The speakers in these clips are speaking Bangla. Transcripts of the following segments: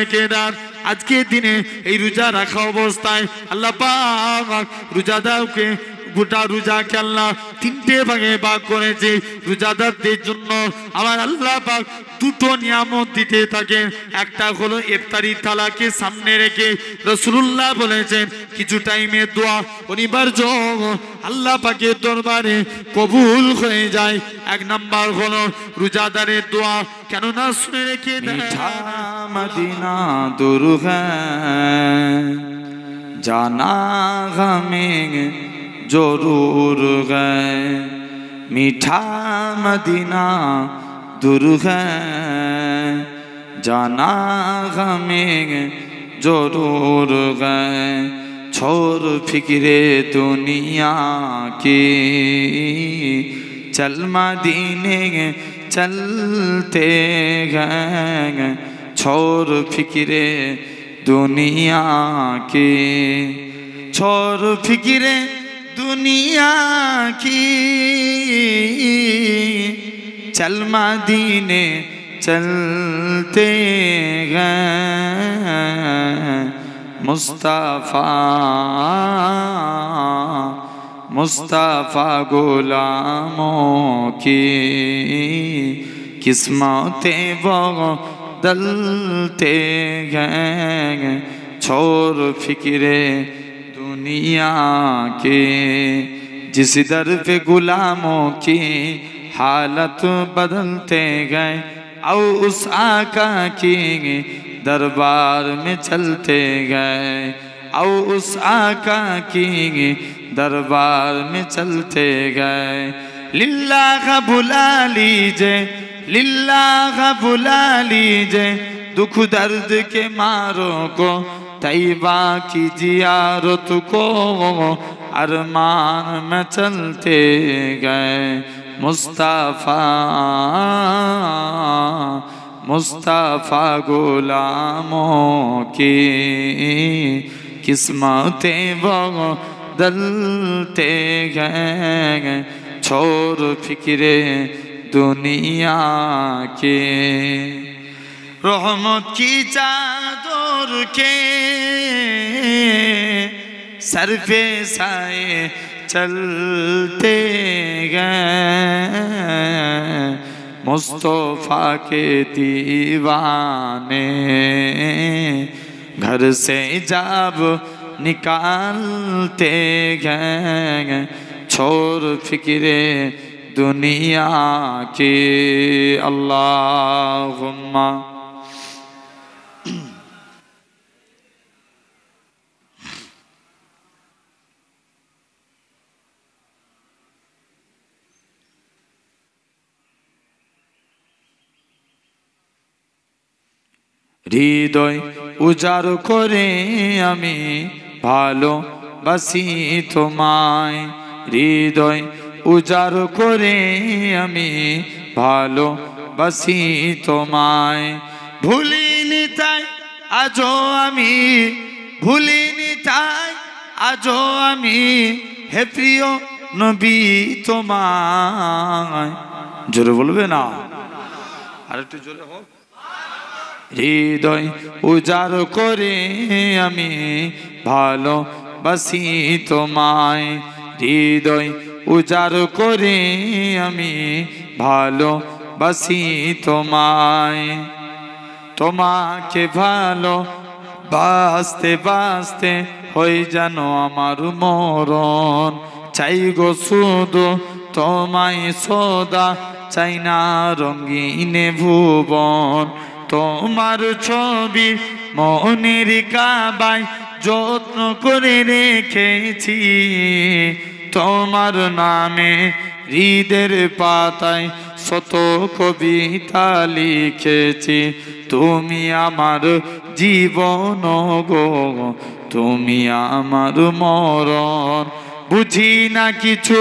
রেখে দেন। আজকের দিনে এই রোজা রাখা অবস্থায় আল্লাহ পাক রোজাদারকে গোটা রোজাকে আল্লাহ তিনটে ভাগে ভাগ করেছে। রোজাদারদের জন্য আমার আল্লাহ পাক দুটো নিয়ামত দিতে থাকেন। একটা হলো ইফতারি থালাকে সামনে রেখে রাসূলুল্লাহ বলেছেন কিছু টাইমে দোয়া অনিবার্য আল্লাহ পাকের দরবারে কবুল হয়ে যায়। এক নাম্বার হলো রোজাদারের দোয়া, কেননা শুনে রেখে মিঠা মদিনা दूर है जाना हमें जरूर है। मीठा मदीना दूर है जाना हमें जरूर है। छोड़ फिक्रे दुनिया की चल मदीने चलते गए। छोड़ फिक्रे दुनिया की छोड़ फिक्रे दुनिया की चल मदीने चलते गए। मुस्तफ़ा मुस्तफ़ा गुलामों की किस्मतें बदलते गए। छोड़ फिक्रे दुनिया के जिस दर पे गुलामों की हालत बदलते गए। और उस आका की दरबार में चलते गए। और उस आका की दरबार में चलते गए। लिल्लाह बुला लीजिए लिल्लाह बुला लीजिए दुख दर्द के मारों को तैबा की जियारत को अरमान में चलते गए। मुस्तफ़ा मुस्तफ़ा गुलामों की किस्मतें बदलते गए। छोड़ फिक्रे दुनिया के रहमत की चादर के सर पे साए चलते गए। मुस्तफ़ा के दीवाने घर से जब निकालते गए। छोड़ फिक्रे दुनिया के अल्लाहुम्मा হৃদয় উজাড় করে আমি ভালোবাসি তোমায়। হৃদয় উজাড় করে আমি ভালোবাসি তোমায়। ভুলিনি তাই আজও আমি ভুলিনি তাই আজও আমি হে প্রিয় নবী তোমায়। জোরে বলবে না, আরেকটু জোরে হোক। হৃদয় উজাড় করে আমি ভালোবাসি তোমায়। হৃদয় উজাড় করে আমি ভালোবাসি তোমায়। তোমাকে ভালো বাসতে বাসতে হয়ে যেন আমার মরণ। চাই গো শুধু তোমায় সদা, চাই না রঙিনে ভুবন। তোমার ছবি মনের কাবায় যত্ন করে রেখেছি। তোমার নামে হৃদের পাতায় শত কবিতা লিখেছি। তুমি আমার জীবন গো, তুমি আমার মরণ। বুঝি না কিছু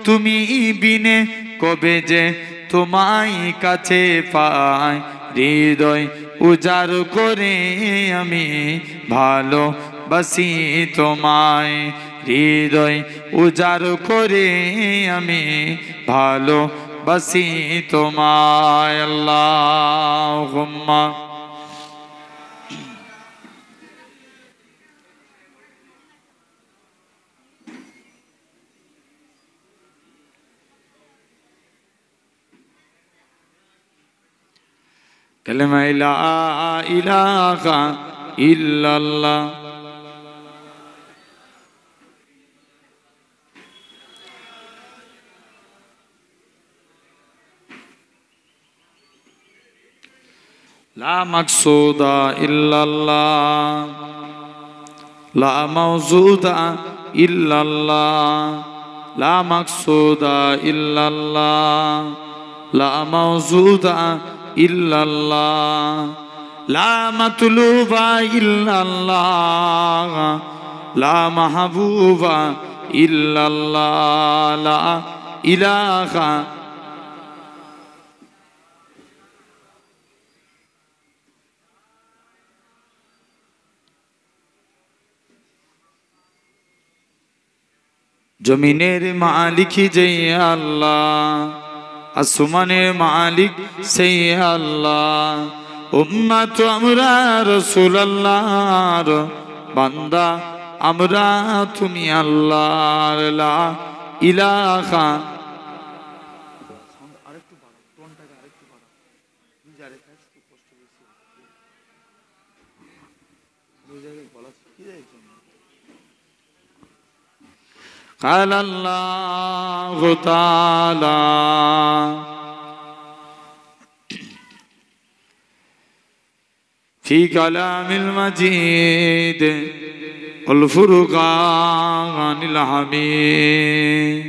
তুমি বিনে, কবে যে তোমায় কাছে পাই। হৃদয় উজাড় করে আমি ভালোবাসি তোমায়। হৃদয় উজাড় করে আমি ভালোবাসি তোমায়। আল্লাহুম্মা কালেমা লা ইলাহা ইল্লাল্লাহ। লা মাকসুদা ইল্লাল্লাহ, লা মাওজুদা ইল্লাল্লাহ, লা মাকসুদা ইল্লাল্লাহ, লা মাওজুদা ইল্লাল্লাহ, লা মাতলুবা ইল্লাল্লাহ, লা মাহবুবা ইল্লাল্লাহ, লা ইলাহা। জমিনের মালিক যেই আল্লাহ, আসমানের মালিক সেই আল্লাহ। উম্মত আমরা রাসূলুল্লাহর বান্দা, আমরা তুমি আল্লাহর লা ইলাহা। قال الله تعالى في كلام المجيد والفرقان الحميد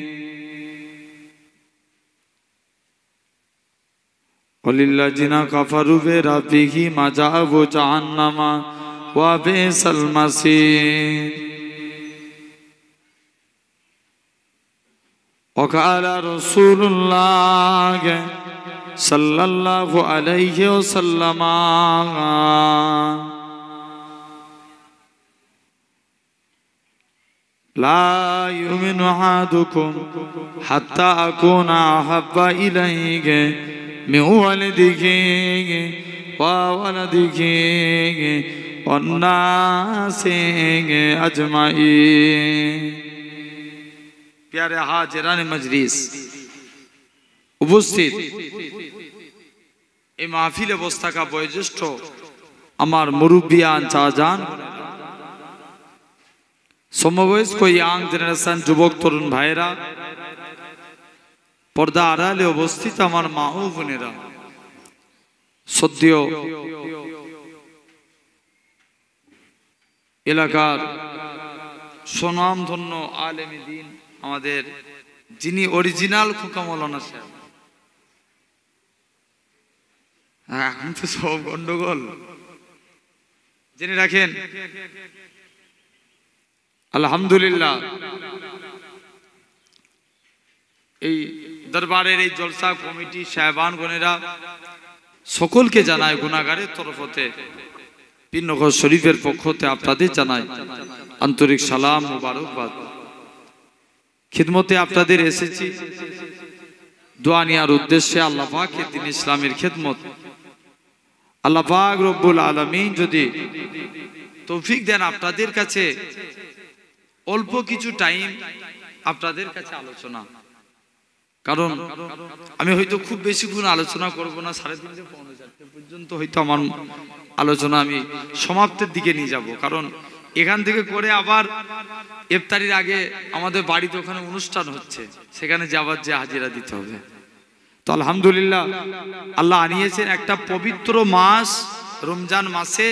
وللذين كفروا بربهم عذاب جهنم وبئس المصير وقال رسول الله صلى الله عليه وسلم لا يؤمن أحدكم حتى أكون أحب إليه من والده وولده والناس أجمعين। প্যারে হাজিরানে মজলিস উপস্থিত এই মাহফিলে বসে থাকা বয়োজ্যেষ্ঠ আমার মুরব্বিয়ান চাচাজান, সমবয়স্ক ইয়াং জেনারেশন যুবক তরুণ ভাইরা, পর্দা আড়ালে অবস্থিত আমার মা ও বোনেরা, সদ্য এলাকার সুনামধন্য আলেমে দ্বীন আমাদের যিনি অরিজিনাল খোকা মৌলানা সাহেব, এখন তো সব গন্ডগোল জেনে রাখেন। আলহামদুলিল্লাহ এই দরবারের এই জলসা কমিটি সাহেবানগণেরা সকলকে জানায় গুনাহগারের তরফ হতে পীরনগর শরীফের পক্ষ হতে আপনাদের জানায় আন্তরিক সালাম মুবারকবাদ। খিদমতে আপনাদের এসেছি দোয়া নেওয়ার উদ্দেশ্যে। আল্লাহ পাকের দ্বীন ইসলামের খিদমত আল্লাহ পাক রব্বুল আলামিন যদি তৌফিক দেন, আপনাদের কাছে অল্প কিছু টাইম আপনাদের কাছে আলোচনা, কারণ আমি হয়তো খুব বেশিক্ষণ আলোচনা করব না, 3:30 পৌনে 4 পর্যন্ত হয়তো আমার আলোচনা আমি সমাপ্তের দিকে নিয়ে যাব, কারণ এখান থেকে করে আবার ইফতারির আগে আমাদের বাড়িতে ওখানে অনুষ্ঠান হচ্ছে, সেখানে যাবার যে হাজিরা দিতে হবে। তো আলহামদুলিল্লাহ আল্লাহ আনিয়েছেন একটা পবিত্র মাস, রমজান মাসে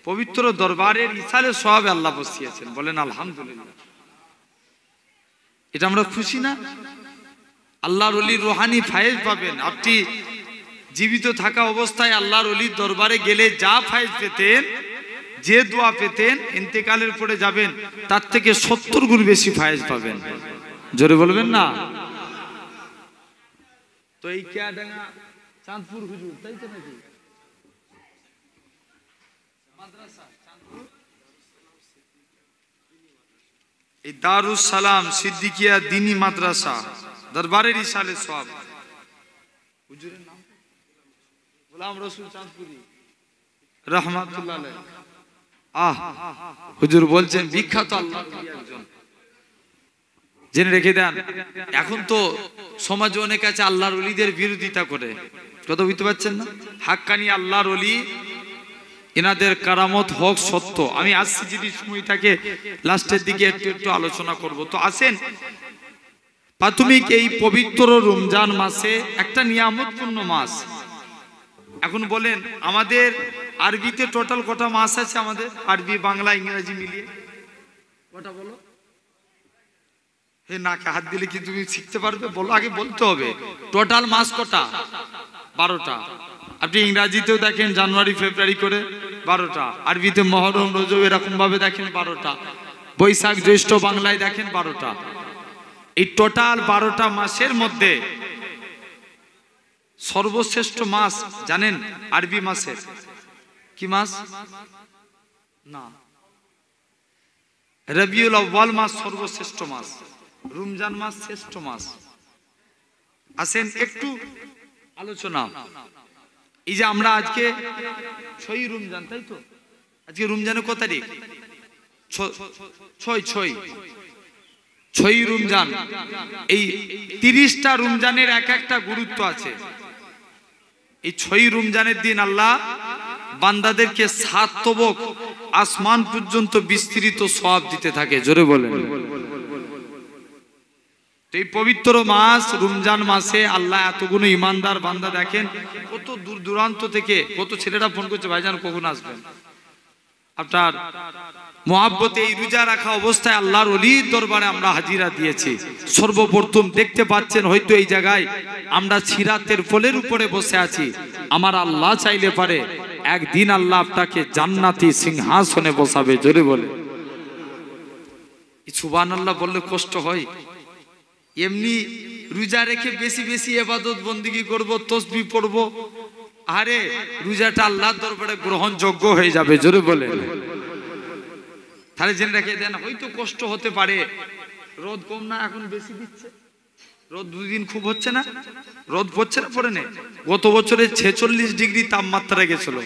পবিত্র দরবারের ইসালে সওয়াবে আল্লাহ বসিয়েছেন, বলেন আলহামদুলিল্লাহ। এটা আমরা খুশি না? আল্লাহর ওলির রুহানি ফায়েজ পাবেন। আপনি জীবিত থাকা অবস্থায় আল্লাহর ওলির দরবারে গেলে যা ফায়েজ পেতেন, যে দোয়া পেতেন, ইন্তেকালের পরে যাবেন তার থেকে 70 গুণ বেশি ফায়েজ পাবেন। জোরে বলবেন না? তো এই কেয়াডাঙ্গা চাঁদপুর হুজুর, তাই তো নাকি? মাদ্রাসা চাঁদপুর, এই দারুস সালাম সিদ্দিকিয়া দ্বীনি মাদ্রাসা দরবারের ইসালে সওয়াব, হুজুরের নাম গোলাম রসুল চাঁদপুরি রাহমাতুল্লাহ আলাইহি। হুজুর বলছেন বিখ্যাত আল্লাহর ওলি একজন, জেনে রেখে দেন। এখন তো সমাজে অনেক আছে আল্লাহর ওলিদের বিরোধিতা করে, কথা বুঝতে পারছেন না? হাক্কানি আল্লাহর ওলি, এনাদের কারামত হক সত্য। আমি আসছি যদি সময় থাকে লাস্টের দিকে একটু একটু আলোচনা করব। তো আসেন, প্রাথমিক এই পবিত্র রমজান মাসে একটা নিয়ামতপূর্ণ মাস। এখন বলেন আমাদের আরবিতে টোটাল কটা মাস আছে? আমাদের আরবি, বাংলা, ইংরেজি মিলিয়ে কটা বলো? হে নাকে হাত দিলে কি তুমি শিখতে পারবে? বলো, আগে বলতে হবে। টোটাল মাস কটা? 12টা। আপনি ইংরাজিতেও দেখেন জানুয়ারি ফেব্রুয়ারি করে 12টা, আরবিতে মহরম রজব এরকম ভাবে দেখেন 12টা, বৈশাখ জ্যৈষ্ঠ বাংলায় দেখেন 12টা। এই টোটাল 12টা মাসের মধ্যে সর্বশ্রেষ্ঠ মাস জানেন আরবি মাসের কি মাস? না, রবিউল আউয়াল মাস সর্বশ্রেষ্ঠ মাস, রমজান মাস শ্রেষ্ঠ মাস। আসেন একটু আলোচনা। এই যে আমরা আজকে 6ই রমজান, তাই তো? আজকে রমজানের কত তারিখ? 6ই রমজান। এই 30টা রমজানের এক একটা গুরুত্ব আছে। এই 6ই রমজানের দিন আল্লাহ বান্দাদেরকে 7 তবক আসমান পর্যন্ত বিস্তৃত সওয়াব দিতে থাকে। জোরে বলেন। এই পবিত্র মাস রমজান মাসে আল্লাহ এতগুলো ইমানদার বান্দা, দেখেন কত দূর দূরান্ত থেকে কত ছেলেরা ফোন করছে, ভাইজান কখন আসবেন? আপনার মহাব্বতে এই রোজা রাখা অবস্থায় আল্লাহর ওলির দরবারে আমরা হাজিরা দিয়েছি। সর্বপ্রথম দেখতে পাচ্ছেন হয়তো এই জায়গায় আমরা সিরাতের ফলের উপরে বসে আছি। আমার আল্লাহ চাইলে পারে একদিন আল্লাহ আপনাকে জান্নাতি সিংহাসনে বসাবে। জোরে বলে সুবহানাল্লাহ বললে কষ্ট হয়। এমনি রোজা রেখে বেশি বেশি ইবাদত বন্দেগী করব, তাসবিহ পড়ব, আরে রোজাটা আল্লাহর দরবারে গ্রহণযোগ্য হয়ে যাবে। জোরে বলে তাহলে জেনে রেখে দেন, হয়তো কষ্ট হতে পারে। রোদ কম না, এখন বেশি দিচ্ছে। রোদ 2 দিন খুব হচ্ছে না, রোদ পড়ছে না, পড়ে নে। গত বছরে 46 ডিগ্রি তাপমাত্রা গেছিল।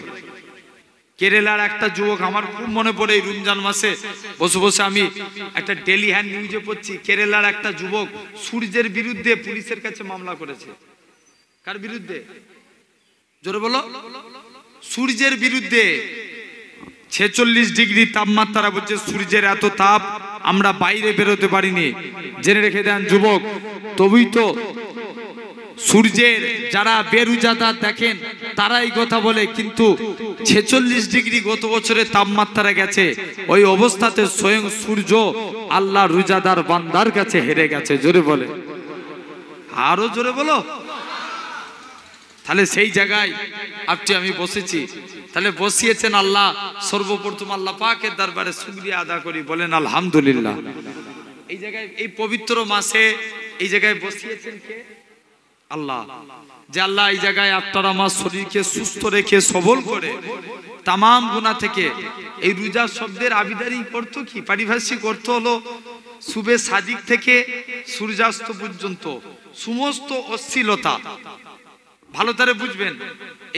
কেরালার একটা যুবক, আমার খুব মনে পড়ে এই রমজান মাসে বসে বসে আমি একটা ডেলি হ্যান্ড নিউজে পড়ছি, কেরালার একটা যুবক সূর্যের বিরুদ্ধে পুলিশের কাছে মামলা করেছে। কার বিরুদ্ধে? জোরে বলো। সূর্যের বিরুদ্ধে। 46 ডিগ্রি তাপমাত্রা, বলছে সূর্যের এত তাপ আমরা বাইরে বেরোতে পারিনি। জেনে রেখে দেন যুবক, তবেই তো সূর্যের যারা বেরোজাদার দেখেন তারা এই কথা বলে, কিন্তু 46 ডিগ্রি গত বছরের তাপমাত্রা গেছে, ওই অবস্থাতে স্বয়ং সূর্য আল্লাহ রোজাদার বান্দার কাছে হেরে গেছে। জোরে বলে, আরো জোরে বলো। তাহলে সেই জায়গায় আপনি আমি বসেছি, তাহলে বসিয়েছেন আল্লাহ। সর্বপ্রথম আল্লাহ পাকের দরবারে শুকরিয়া আদা করি, বলেন আলহামদুলিল্লাহ। এই জায়গায় এই পবিত্র মাসে এই জায়গায় বসিয়েছেন কে? আল্লাহ। যে আল্লাহ এই জায়গায় আপনার আমার শরীরকে সুস্থ রেখে সবল করে তামাম গুনাহ থেকে, এই রোজা শব্দের আবিধানিক অর্থ কি? পারিভাষিক অর্থ হলো সুবে সাদিক থেকে সূর্যাস্ত পর্যন্ত সমস্ত অশ্লীলতা। ভালো করে বুঝবেন,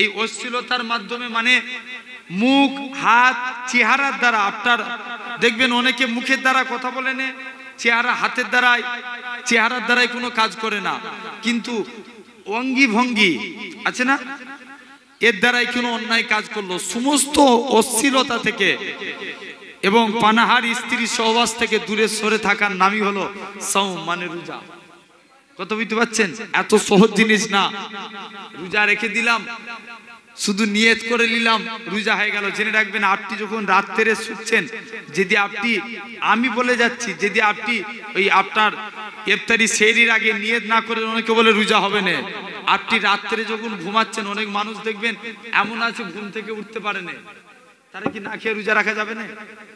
এই অশ্লীলতার মাধ্যমে মানে মুখ, হাত, চেহারার দ্বারা আপনার দেখবেন অনেকে মুখের দ্বারা কথা বলে না, চেহারা হাতের দ্বারাই, চেহারার দ্বারাই কোনো কাজ করে না, কিন্তু অঙ্গি ভঙ্গি আছে না, এর দ্বারাই কোনো অন্যায় কাজ করলো। সমস্ত অশ্লীলতা থেকে এবং পানাহার স্ত্রী সহবাস থেকে দূরে সরে থাকার নামই হলো সাওম, মানে রোজা। কত বুঝতে পারছেন? এত সহজ জিনিস না। রোজা রেখে দিলাম, শুধু নিয়ত করে নিলাম, রোজা হয়ে গেল। জেনে রাখবেন, আপনি যখন রাত্রে শুচ্ছেন, যদি আপনি, আমি বলে যাচ্ছি, যদি আপনি ওই আপনার ইফতারি সেহরির আগে নিয়ত না করে, অনেকে বলে রোজা হবে না, আপনি রাত্রে যখন ঘুমাচ্ছেন, অনেক মানুষ দেখবেন এমন আছে ঘুম থেকে উঠতে পারে না, তারা কি না খেয়ে রোজা রাখা যাবে না?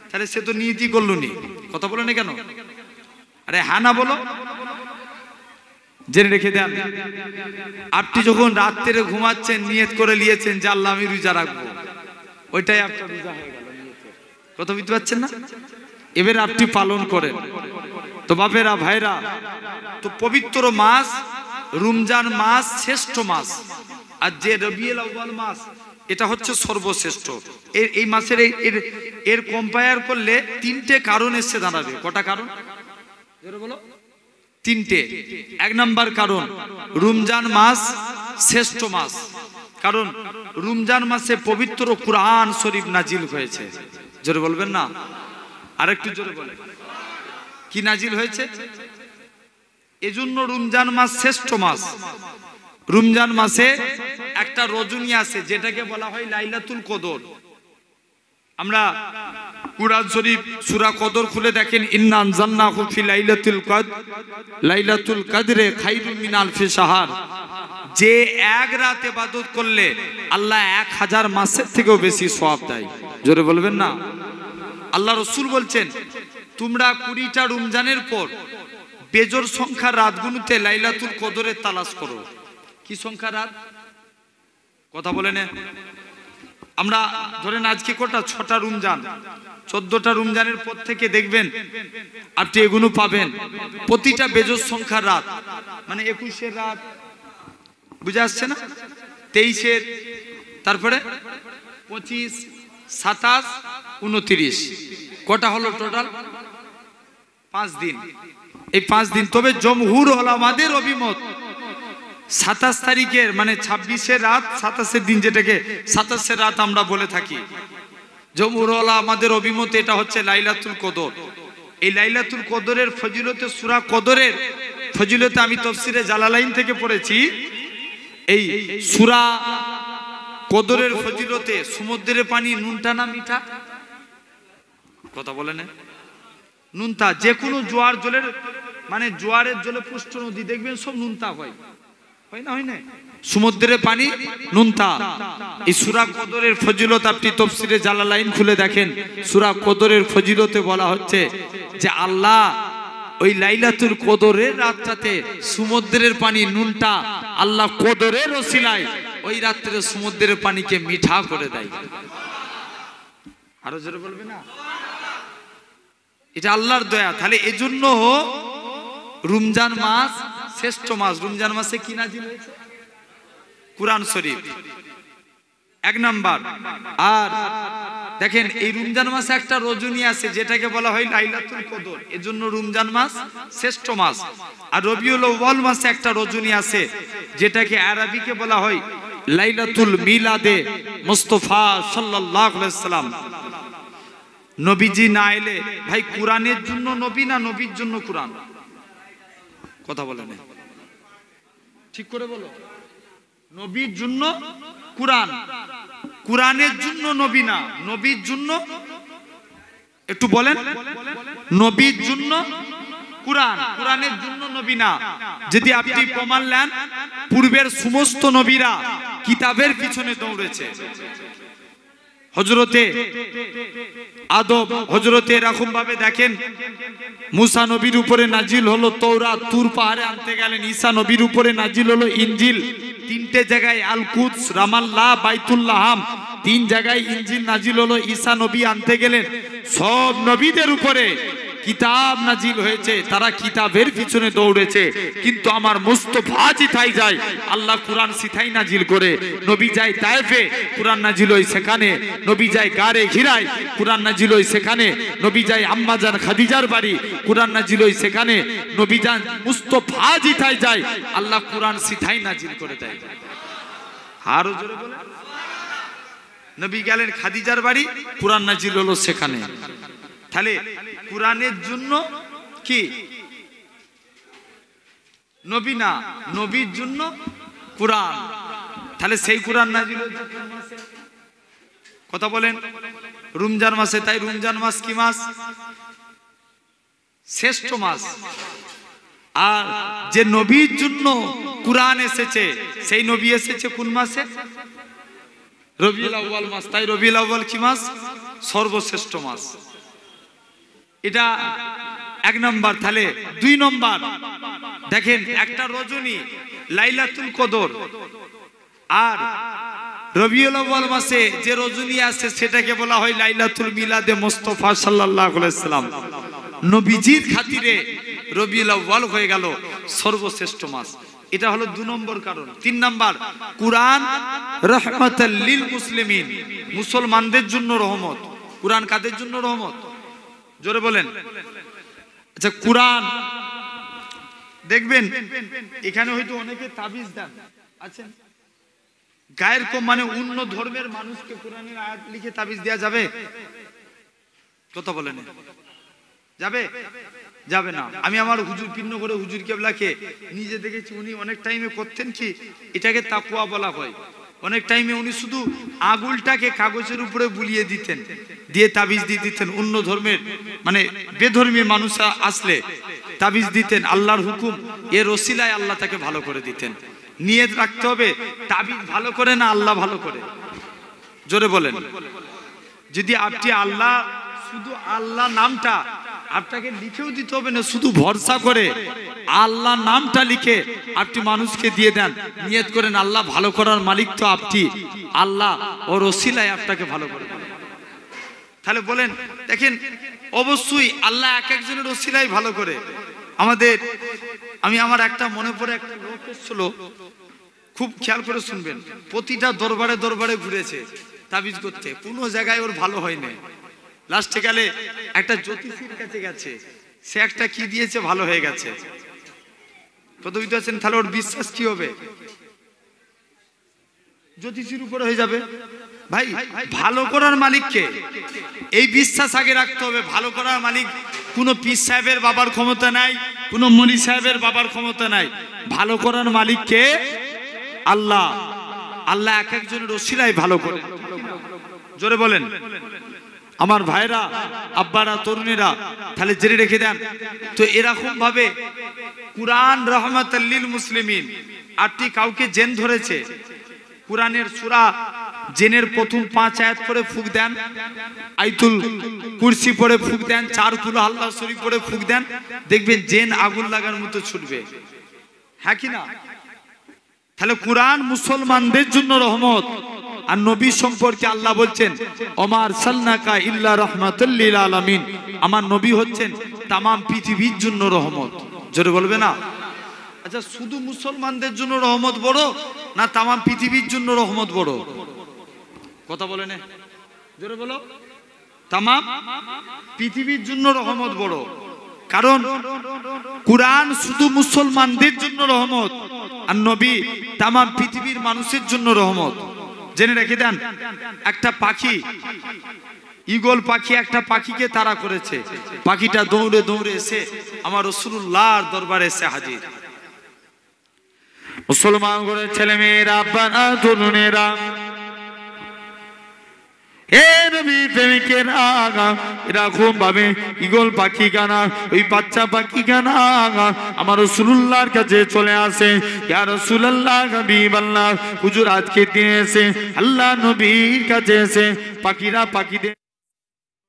তাহলে সে তো নিয়তই করলো নি। কথা বলে না কেন? আরে হ্যাঁ না বলো। জেনে রেখে দেন, আপনি যখন রাত্রে ঘুমাচ্ছেন নিয়ত করে নিয়েছেন যে আল্লাহ আমি রোজা রাখবো, ওইটাই আপনার রোজা হয়ে গেল। কথা বুঝতে পারছেন না? এবারে আপনি পালন করেন। তো বাপেরা, ভাইরা, তো পবিত্র মাস রমজান মাস শ্রেষ্ঠ মাস, আর যে রবিউল আউয়াল মাস এটা হচ্ছে সর্বশ্রেষ্ঠ। এই মাসের এর কম্পেয়ার করলে 3টে কারণ এসে দাঁড়াবে। কটা কারণ বলো? 3টে। 1 নাম্বার কারণ, রমজান মাস শ্রেষ্ঠ মাস, কারণ রমজান মাসে পবিত্র কুরআন শরীফ নাজিল হয়েছে। জোরে বলবেন না, আরেকটু জোরে বলেন, কি নাজিল হয়েছে? এজন্য রমজান মাস শ্রেষ্ঠ মাস। রমজান মাসে একটা রজনী আছে যেটাকে বলা হয় লাইলাতুল কদর। আমরা কুরআন শরীফ সূরা কদর খুলে দেখেন, ইন্না আনজালনাহু ফি লাইলাতুল কদর, লাইলাতুল কদরে খায়রুম মিন আলফি শাহর। যে এক রাত ইবাদত করলে আল্লাহ 1000 মাসের থেকেও বেশি সওয়াব দেয়। জোরে বলবেন না। আল্লাহ রাসূল বলছেন, তোমরা 20টা রমজানের পর বেজোর সংখ্যার রাতগুলোতে লাইলাতুল কদরের তালাশ করো। কি সংখ্যা রাত? কথা বলে না। আমরা ধরেন আজকে কটা? 6টা রমজান। 14টা রমজানের পর থেকে দেখবেন আপনি এগুলো পাবেন প্রতিটা বেজোর সংখ্যার রাত, মানে 21-এর রাত, বুঝে আসছে না? 23-এর, তারপরে 25, 27, 29, কটা হলো টোটাল? 5 দিন। এই 5 দিন। তবে জমহুর উলামাদের অভিমত 27 তারিখের মানে 26-এর রাত, 27-এর দিন, যেটাকে 27-এর রাত আমরা বলে থাকি, জমহুর উলামাদের অভিমত এটা হচ্ছে লাইলাতুল কদর। এই লাইলাতুল কদরের ফজিলতে, সূরা কদরের ফজিলতে আমি তাফসীরে জালালাইন থেকে পড়েছি। এই সূরা কদরের ফজিলতে সমুদ্রের পানি নুনটা না মিঠা? কথা বলে না। নুনতা। যে কোনো জোয়ার জলের, মানে জোয়ারের জলে পুষ্ট নদী দেখবেন সব নুনতা হয়, হয় না? হয় না? সমুদ্রের পানি নুনতা। এই সূরা কদরের ফজিলত আপনি তাফসীরে জালালাইন খুলে দেখেন, সূরা কদরের ফজিলতে বলা হচ্ছে যে আল্লাহ ওই লাইলাতুল কদরের রাতটাতে সমুদ্রের পানি নুনটা আল্লাহ কদরের ওসিলায় ওই রাত্রে সমুদ্রের পানিকে মিঠা করে দেয়। আরো জোরে বলবে না? এটা আল্লাহর দয়া। তাহলে এজন্য রমজান মাস শ্রেষ্ঠ মাস। রমজান মাসে কি নাজিল হয়েছে? কুরআন শরীফ, 1 নাম্বার। আর দেখেন এই রমজান মাসে একটা রজনী আছে যেটাকে বলা হয় লাইলাতুল কদর, এজন্য রমজান মাস শ্রেষ্ঠ মাস। আর রবিউল আউয়াল মাসে একটা রজনী আছে যেটাকে আরবিকে বলা হয় লাইলাতুল মিলাদে মুস্তাফা সাল্লাল্লাহু আলাইহি সাল্লাম। নবীজি না এলে ভাই কুরআনের জন্য নবী না নবীর জন্য কুরআন? কথা বলে না, ঠিক করে বলো। নবীর জন্য কুরআন, কুরআনের জন্য নবী না, নবীর জন্য, একটু বলেন, নবীর জন্য কুরআন, কুরআনের জন্য নবী না। যদি আপনি প্রমাণ নেন পূর্বের সমস্ত নবীরা কিতাবের পিছনে দৌড়েছে। হযরতে আদম, হযরতে এরকম ভাবে দেখেন মুসা নবীর উপরে নাজিল হলো তওরাত, তুর পাহাড়ে আনতে গেলেন। ঈসা নবীর উপরে নাজিল হলো ইনজিল। 3টে জায়গায় আল কুদস, রামাল্লাহ, বাইতুল্লাহাম, 3 জায়গায় ইনজিল নাজিল হলো। ঈসা নবী আনতে গেলেন। সব নবীদের উপরে কিতাব নাজিল হয়েছে, তারা কিতাবের পিছনে দৌড়েছে। কিন্তু আমার মুস্তাফা জিতাই যায়, আল্লাহ কুরআন সিথাই নাজিল করে। নবী যায় তায়েফে, কুরআন নাজিল হয় সেখানে। নবী যায় গারে হিরায়, কুরআন নাজিল হয় সেখানে। নবী যায় আম্মা জান খাদিজার বাড়ি, কুরআন নাজিল হয় সেখানে। নবী যান মুস্তাফা জিতাই যায়, আল্লাহ কুরআন সিথাই নাজিল করে দেয়। আরো জোরে বলে। নবী গেলেন খাদিজার বাড়ি, কুরআন নাজিল হলো সেখানে। তাহলে কুরআনের জন্য কি নবী না, নবীর জন্য কুরআন। তাহলে সেই কুরআন নাজিল হয়েছে কোন মাসে? কথা বলেন, রমজান মাসে। তাই রমজান মাস কি মাস? শ্রেষ্ঠ মাস। আর যে নবীর জন্য কুরআন এসেছে সেই নবী এসেছে কোন মাসে? রবিউল আউয়াল মাস। তাই রবিউল আউয়াল কি মাস? সর্বশ্রেষ্ঠ মাস। এটা 1 নাম্বার। তাহলে 2 নাম্বার দেখেন একটা রজনী লাইলাতুল কদর, আর রবিউল আউয়াল মাসে যে রজনী আছে সেটাকে বলা হয় লাইলাতুল মিলাদে মুস্তাফা সাল্লাল্লাহু আলাইহি সাল্লাম। নবীজির খাতিরে রবিউল আউয়াল হয়ে গেল সর্বশ্রেষ্ঠ মাস। এটা হলো 2 নম্বর কারণ। 3 নাম্বার, কুরআন রাহমাতাল লিল মুসলিমিন, মুসলমানদের জন্য রহমত। কুরআন কাদের জন্য রহমত? জোরে বলেন। আচ্ছা, কুরআন দেখবেন এখানে হয়তো অনেকে তাবিজ দেন, আছেন? গায়ের কম মানে অন্য ধর্মের মানুষকে কোরআনের আয়াত লিখে তাবিজ দেওয়া যাবে? কথা বলেন, যাবে? যাবে না। আমি আমার হুজুর পিন্ন করে হুজুর কেবলাকে নিজে দেখেছি, উনি অনেক টাইমে করতেন কি, এটাকে তাকওয়া বলা হয়। অনেক টাইমে উনি শুধু আগুলটাকে কাগজের উপরে বুলিয়ে দিতেন, দিয়ে তাবিজ দিয়ে দিতেন। অন্য ধর্মের মানে বেধর্মী মানুষ আসলে তাবিজ দিতেন, আল্লাহর হুকুম এর ওসিলায় আল্লাহ তাকে ভালো করে দিতেন। নিয়ত রাখতে হবে তাবিজ ভালো করে না আল্লাহ ভালো করে। জোরে বলেন। যদি আপনি আল্লাহ, শুধু আল্লাহ নামটা আপনাকে লিখেও দিতে হবে না, শুধু ভরসা করে আল্লাহ নামটা লিখে আপনি মানুষকে দিয়ে দেন, নিয়ত করেন আল্লাহ ভালো করার মালিক তো আপনি, আল্লাহ ওর ওসিলায় আপনাকে ভালো করে, তাহলে বলেন দেখেন অবশ্যই আল্লাহ এক একজনের ওসিলায় ভালো করে আমাদের। আমি আমার একটা মনে পড়ে একটা লোক এসেছিল, খুব খেয়াল করে শুনবেন, প্রতিটা দরবারে দরবারে ঘুরেছে তাবিজ করতে, কোনো জায়গায় ওর ভালো হয়নি। লাস্টে গেলে একটা জ্যোতিষীর কাছে গেছে, সে একটা কি দিয়েছে ভালো হয়ে গেছে। প্রথমিত আছেন, তাহলে ওর বিশ্বাস কি হবে? জ্যোতিষীর উপরে হয়ে যাবে। ভাই ভালো করার মালিককে এই বিশ্বাস আগে রাখতে হবে। ভালো করার মালিক কোনো পীর সাহেবের বাবার ক্ষমতা নাই, কোনো মনি সাহেবের বাবার ক্ষমতা নাই। ভালো করার মালিককে আল্লাহ। আল্লাহ এক একজনের ওসিলায় ভালো করে। জোরে বলেন। আমার ভাইরা, আব্বারা, তরুণীরা তাহলে জেনে রেখে দেন। তো এরকম ভাবে কুরআন রহমাতাল লিল মুসলিমিন, আপনি কাউকে জেন ধরেছে, কুরআনের সূরা জেনের প্রথম 5 আয়াত পড়ে ফুক দেন, আয়াতুল কুরসি পড়ে ফুক দেন, 4 কুল আল্লাহ শরীফ পড়ে ফুক দেন, দেখবেন জেন আগুন লাগার মতো ছুটবে। হ্যাঁ কি না? তাহলে কুরআন মুসলমানদের জন্য রহমত। আর নবী সম্পর্কে আল্লাহ বলছেন ওমার সাল্লাকা ইল্লা রাহমাতাল লিল আলামিন, আমার নবী হচ্ছেন তামাম পৃথিবীর জন্য রহমত। জোরে বলবে না? আচ্ছা, শুধু মুসলমানদের জন্য রহমত বড় না তামাম পৃথিবীর জন্য রহমত বড়? কথা বলে না, জোরে বলো। তামাম পৃথিবীর জন্য রহমত বড়, কারণ কুরআন শুধু মুসলমানদের জন্য রহমত, আর নবী তামাম পৃথিবীর মানুষের জন্য রহমত। জেনে রেখে দেন, একটা পাখি, ঈগল পাখি, একটা পাখিকে তাড়া করেছে, পাখিটা দৌড়ে দৌড়ে এসে আমার রাসূলুল্লাহর দরবারে এসে হাজির। মুসলমান করে ছেলে মেয়েরা, আব্বারা, তরুণেরা, হে নবী প্রেমিকেরা, এরকম ভাবে ঈগল পাখি গানা, ওই বাচ্চা পাখি গানা আমার রাসূলুল্লাহর কাছে চলে আসে। ইয়া রাসূলুল্লাহ, হাবিবাল্লাহ, হুজুর আজকে দিনে এসে আল্লাহ নবীর কাছে এসে পাখিরা পাখিদের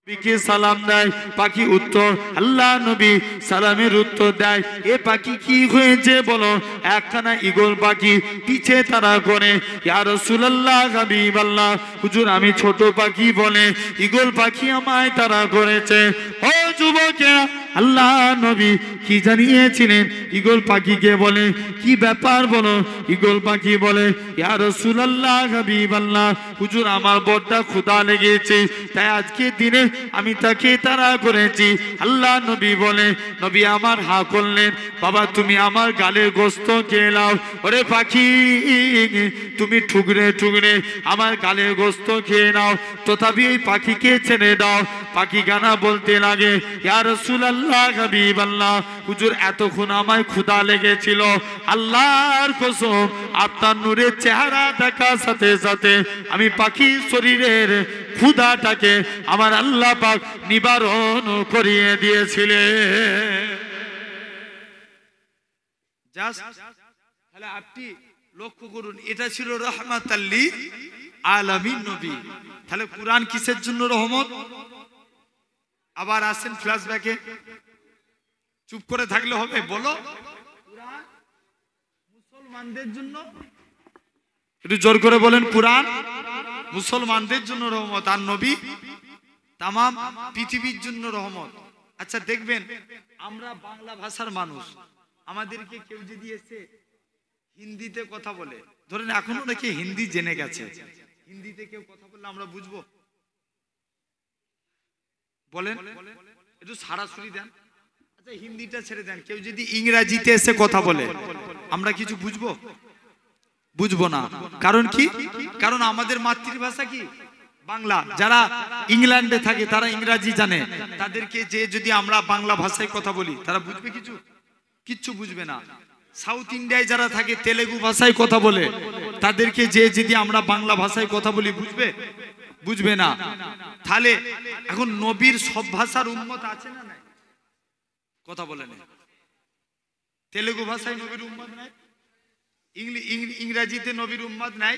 নবীকে সালাম দেয়, পাখি উত্তর, আল্লাহ নবী সালামের উত্তর দেয়। এ পাখি কি হয়েছে বলো? একখানা ঈগল পাখি পিছে তারা করে। ইয়া রাসূলুল্লাহ, হাবিবাল্লাহ, হুজুর আমি ছোট পাখি বলে ঈগল পাখি আমায় তারা করেছে। ও যুবকেরা, আল্লাহ নবী কি জানিয়েছিলেন? ঈগল পাখিকে বলে কি ব্যাপার বলো? ঈগল পাখি বলে ইয়া রাসূলুল্লাহ, হাবিবাল্লাহ, হুজুর আমার বড়টা ক্ষুধা লেগেছে, তাই আজকে দিনে আমি তাকে তাড়া করেছি। আল্লাহ নবী বলে, নবী আমার হা করলেন, বাবা তুমি আমার গালের গোশত খেয়ে নাও। ওরে পাখি, তুমি ঠুকরে ঠুকরে আমার গালের গোশত খেয়ে নাও, তথাপি এই পাখিকে ছেড়ে দাও। পাখি গানা বলতে লাগে ইয়া রাসূলুল্লাহ, হাবিবাল্লাহ, হুজুর এতক্ষণ আমায় ক্ষুধা লেগেছিল, আল্লাহর কসম আপনার নূরের চেহারা দেখার সাথে সাথে আমি পাখির শরীরের ক্ষুধাটাকে আমার আল্লাহ পাক নিবারণ করিয়ে দিয়েছিলেন। তাহলে আপনি লক্ষ্য করুন, এটা ছিল রাহমাতাল লিল আলামিন নবী। তাহলে কুরআন কিসের জন্য রহমত? আবার আসেন ফ্ল্যাশব্যাকে, চুপ করে থাকলে হবে? বলো, কুরআন মুসলমানদের জন্য, একটু জোর করে বলেন, কুরআন মুসলমানদের জন্য রহমত, আর নবী তামাম পৃথিবীর জন্য রহমত। আচ্ছা দেখবেন, আমরা বাংলা ভাষার মানুষ, আমাদেরকে কেউ যদি এসে হিন্দিতে কথা বলে, ধরেন এখনো নাকি হিন্দি জেনে গেছে, হিন্দিতে কেউ কথা বললে আমরা বুঝবো? বলেন, একটু সরাসরি দেন। আচ্ছা হিন্দিটা ছেড়ে দেন, কেউ যদি ইংরেজিতে এসে কথা বলে আমরা কিছু বুঝবো? বুঝবো না। কারণ কি? কারণ আমাদের মাতৃভাষা কি? বাংলা। যারা ইংল্যান্ডে থাকে তারা ইংরাজি জানে, তাদেরকে যে যদি আমরা বাংলা ভাষায় কথা বলি তারা বুঝবে কিচ্ছু বুঝবে না। সাউথ ইন্ডিয়ায় যারা থাকে তেলেগু ভাষায় কথা বলে, তাদেরকে যে যদি আমরা বাংলা ভাষায় কথা বলি বুঝবে না। তাহলে এখন নবীর সব ভাষার উম্মত আছে না নাই? কথা বলে না। তেলেগু ভাষায় নবীর উম্মত নাই, ইংরেজিতে নবীর উম্মত নাই,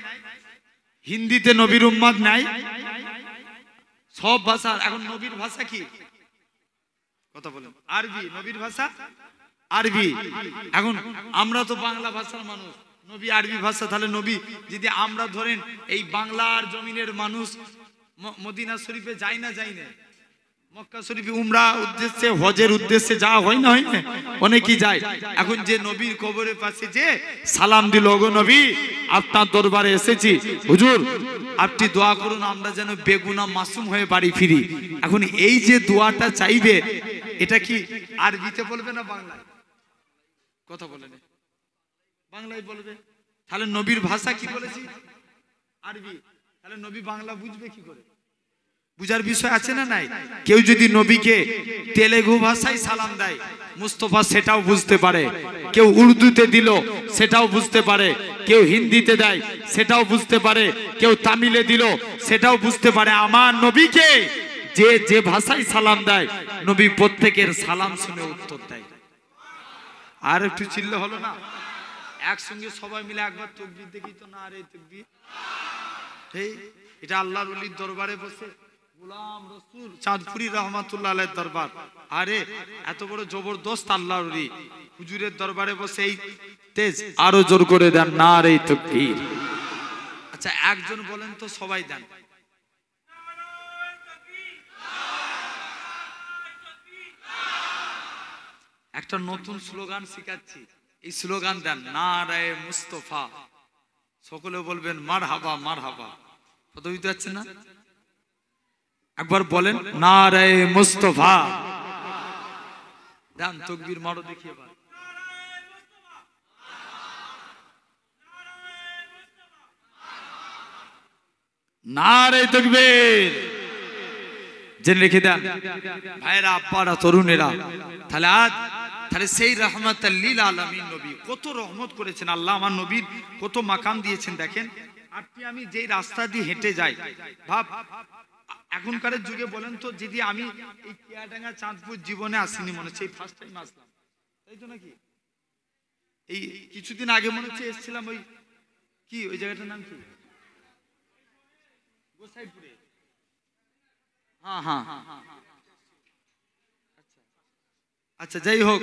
হিন্দিতে নবীর উম্মত নাই, সব ভাষা। এখন নবীর ভাষা কি? কথা বলেন। আরবি। নবীর ভাষা আরবি। এখন আমরা তো বাংলা ভাষার মানুষ, নবী আরবি ভাষা। তাহলে নবী যদি আমরা ধরেন এই বাংলার জমিনের মানুষ মদিনা শরীফে যাই না মক্কা শরীফে উমরা উদ্দেশ্যে, হজের উদ্দেশ্যে যাওয়া হয় না অনেকেই যায়। এখন যে নবীর কবরের পাশে যে সালাম দিল, ওগো নবী আপনার দরবারে এসেছি, হুজুর আপনি দোয়া করুন আমরা যেন বেগুনাহ মাসুম হয়ে বাড়ি ফিরি। এখন এই যে দোয়াটা চাইবে, এটা কি আরবিতে বলবে না বাংলায়? কথা বলেন। বাংলায় বলবে। তাহলে নবীর ভাষা কি বলেছি? আরবি। তাহলে নবী বাংলা বুঝবে কি করে? বুঝার বিষয় আছে না নাই? কেউ যদি নবীকে তেলেগু ভাষায় সালাম দেয় মুস্তফা সেটাও বুঝতে পারে, কেউ উর্দুতে দিল সেটাও বুঝতে পারে, কেউ হিন্দিতে দেয় সেটাও বুঝতে পারে, কেউ তামিলে দিল সেটাও বুঝতে পারে। আমার নবীকে যে ভাষায় সালাম দেয় নবী প্রত্যেকের সালাম শুনে উত্তর দেয়। আর একটু চিল্লে হলো না? একসঙ্গে সবাই মিলে একবার তাকবীর দেখি তো না? আরে তাকবীর। এটা আল্লাহর ওলির দরবারে বসে গোলাম রসুল চাঁদপুরি রহমাতুল্লাহ আলাইহির দরবার। আরে এত বড় জবরদস্ত আল্লাহর ওলি হুজুরের দরবারে বসে এই তেজ। আরো জোর করে দেন নারে তাকবীর। আচ্ছা একজন বলেন তো, সবাই দেন। একটা নতুন স্লোগান শিখাচ্ছি, এই স্লোগান দেন, নারে মুস্তফা। সকলে বলবেন মারহাবা মারহাবা। কত বুঝতে পারছেন না? একবার বলেন নারে মুস্তফা। দেন তাকবীর মারো দেখি এবার। নারে তাকবীর। জেনে রেখে দেন ভাইরা, আব্বারা, তরুণেরা। তাহলে সেই রাহমাতাল লিল আলামিন নবী কত রহমত করেছেন আল্লাহ, আমার নবীর কত মাকাম দিয়েছেন। দেখেন আপনি আমি যে রাস্তা দিয়ে হেঁটে যাই, ভাব এখনকার যুগে বলেন তো, যদি আমি এই কিয়াডাঙ্গা চাঁদপুর জীবনে আসিনি, মনে হচ্ছে এই ফার্স্ট টাইম আসলাম, তাই তো নাকি? এই কিছুদিন আগে মনে হচ্ছে এসেছিলাম ওই কি ওই জায়গাটার নাম কি? গোসাইপুরে। হ্যাঁ। আচ্ছা যাই হোক,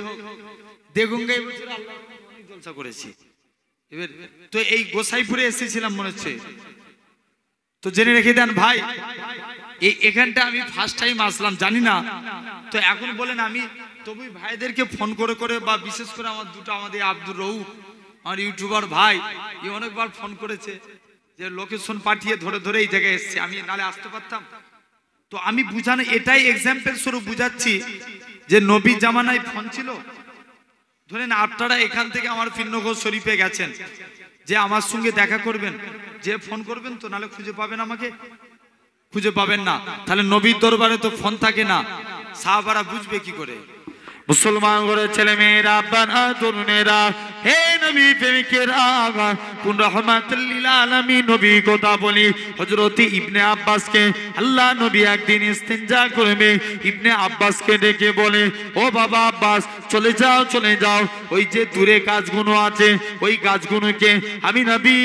দেগঙ্গায় বছর আল্লাহ অনেক জলসা করেছি। এবার তো এই গোসাইপুরে এসেছিলাম মনে হচ্ছে। তো জেনে রেখে দেন ভাই, এখানটা আমি ফার্স্ট টাইম আসলাম, জানি না। তো এখন বলেন আমি তবুই ভাইদেরকে ফোন করে বা বিশেষ করে আমার আমাদের আব্দুর রউফ আমার ইউটিউবার ভাই, অনেকবার ফোন করেছে যে লোকেশন পাঠিয়ে ধরে এই জায়গায় এসছে, আমি নালে আসতে পারতাম। তো আমি বুঝানো এটাই এক্সাম্পল স্বরূপ বুঝাচ্ছি যে নবী জামানায় ফোন ছিল। ধরেন আপনারা এখান থেকে আমার ফিরনগর শরীফে গেছেন, যে আমার সঙ্গে দেখা করবেন, যে ফোন করবেন তো, নালে খুঁজে পাবেন, আমাকে খুঁজে পাবেন না। তাহলে নবীর দরবারে তো ফোন থাকে না, সাহাবারা বুঝবে কি করে? মুসলমান ঘরের ছেলে মেয়েরা, আব্বারা, তরুণেরা, হে নবী প্রেমিকেরা, কোন রাহমাতুল লিল আলামিন নবী কথা বলি। হযরত ইবনে আব্বাসকে আল্লাহ নবী একদিন ইস্তিনজা করবে, ইবনে আব্বাসকে ডেকে বলে, ও বাবা আব্বাস, চলে যাও, ওই যে দূরে গাছগুলো আছে ওই গাছগুলোকে আমি নবী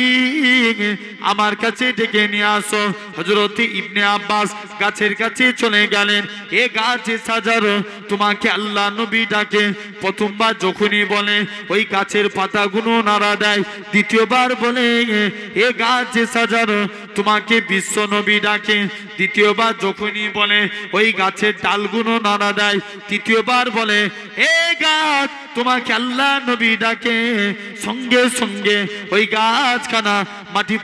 আমার কাছে ডেকে নিয়ে আসো। হযরত ইবনে আব্বাস গাছের কাছে চলে গেলেন। এ গাছে সাজারো, তোমাকে আল্লাহ নবী ডাকে। প্রথমবার যখনই বলে ওই গাছের পাতাগুলো নাড়া দেয়, দ্বিতীয়বার বলে এ গাছে সাজারো, তোমাকে বিশ্ব নবী ডাকে। দ্বিতীয়বার যখনই বলে ওই গাছের ডালগুলো নাড়া দেয়, তৃতীয়বার বলে এ গাছ তোমাকে আল্লাহ নবী ডাকে। সঙ্গে সঙ্গে ওই গাছখানা মাটি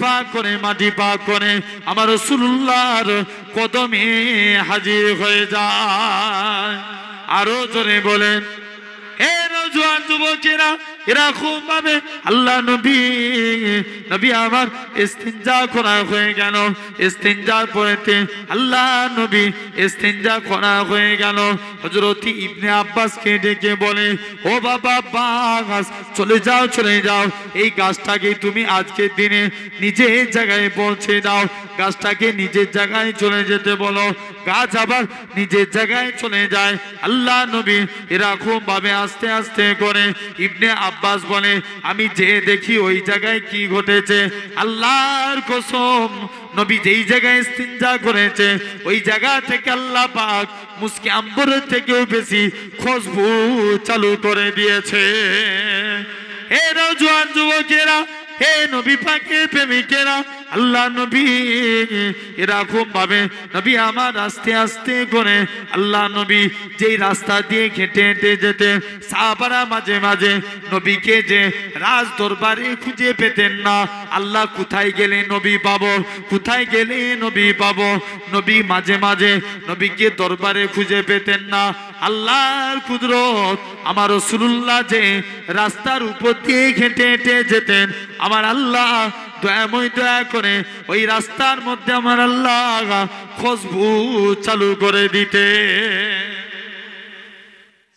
পাক করে আমার রাসূলুল্লাহর কদমে হাজির হয়ে যায়। আরো জোরে বলেন, হে নওজোয়ান যুবকেরা, এরকম ভাবে আল্লাহ নবী নবী আমার ইস্তিনজা করা হয়ে গেল। ইস্তিনজার পরেতে আল্লাহ নবী ইস্তিনজা করা হয়ে গেল। হযরত ইবনে আব্বাসকে ডেকে বলে, ও বাবা আব্বাস, চলে যাও চলে যাও, এই গাছটাকে তুমি আজকের দিনে নিজের জায়গায় পৌঁছে দাও। গাছটাকে নিজের জায়গায় চলে যেতে বলো। গাছ আবার নিজের জায়গায় চলে যায়। আল্লাহ নবী এরকম ভাবে আস্তে আস্তে করে ইবনে আব্বাস বলে, আমি যে দেখি ওই জায়গায় কি ঘটেছে। আল্লাহর কসম, নবী যেই জায়গায় ইস্তিনজা করেছে ওই জায়গা থেকে আল্লাহ পাক মুস্কি আম্বরের থেকেও বেশি খুশবু চালু করে দিয়েছে। হে নওজোয়ান যুবকেরা, হে নবী পাকের প্রেমিকেরা, আল্লাহ নবী এরকম ভাবে নবী আমার আস্তে আস্তে করে আল্লাহ নবী যেই রাস্তা দিয়ে হেঁটে হেঁটে যেতে, সাহাবারা মাঝে মাঝে নবীকে যে রাজ দরবারে খুঁজে পেতেন না। আল্লাহ কোথায় গেলে নবী পাবো, কোথায় গেলে নবী পাবো। নবী মাঝে মাঝে নবীকে দরবারে খুঁজে পেতেন না। আল্লাহর কুদরত, আমার রাসূলুল্লাহ যে রাস্তার উপর দিয়ে হেঁটে হেঁটে যেতেন, আমার আল্লাহ দয়াময় দয়া করে ওই রাস্তার মধ্যে আমার আল্লাহ খুশবু চালু করে দিতে।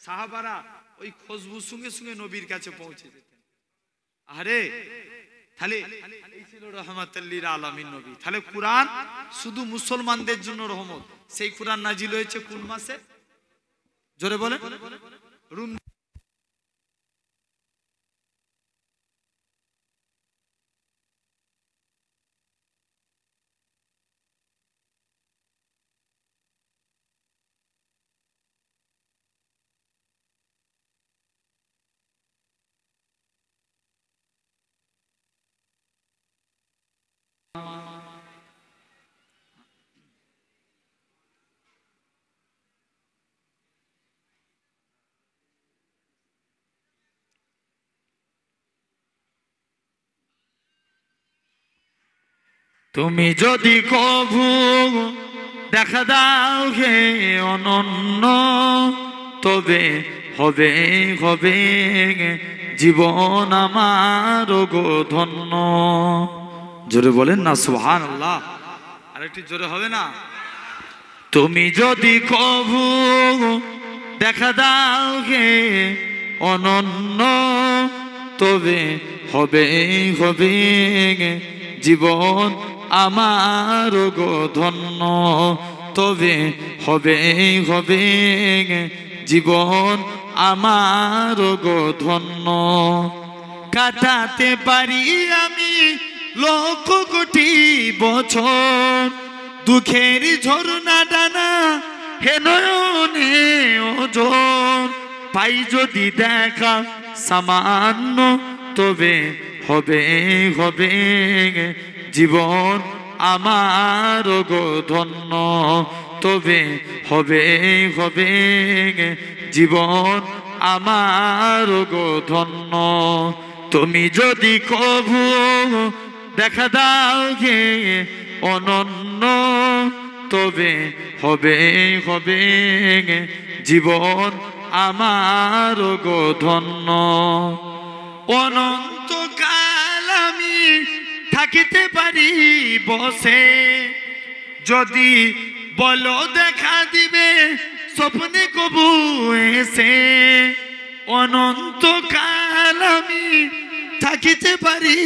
সাহাবারা ওই খুশবু সঙ্গে সঙ্গে নবীর কাছে পৌঁছে যেতেন। আরে তাহলে এই ছিল রাহমাতুল লিল আলামিন নবী। তাহলে কুরআন শুধু মুসলমানদের জন্য রহমত। সেই কুরআন নাজিল হয়েছে কোন মাসে? জোরে বলে। রুম তুমি যদি কভু দেখা দাও হে অনন্য, তবে হবে হবে জীবন আমার গো ধন্য। জোরে বলেন না সুবহানাল্লাহ। আর একটু জোরে হবে না? তুমি যদি কভু দেখা দাও হে অনন্য, তবে হবে হবে জীবন আমার গো ধন্য। তবে হবে হবে জীবন আমার গো ধন্য। কাটাতে পারি আমি লক্ষ কোটি বছর, দুঃখের ঝর্ণা ডানা হে নয়নে ওজন। পাই যদি দেখা সামান্য, তবে হবে হবে জীবন আমার গো ধন্য। তবে হবে হবে জীবন আমার গো ধন্য। তুমি যদি কভু দেখা দাও গে অনন্য, তবে হবে হবে জীবন আমার গো ধন্য। অনন্তকাল আমি থাকিতে পারি বসে, যদি বলো দেখা দিবে স্বপ্নে কবু এসে। অনন্তকাল আমি থাকিতে পারি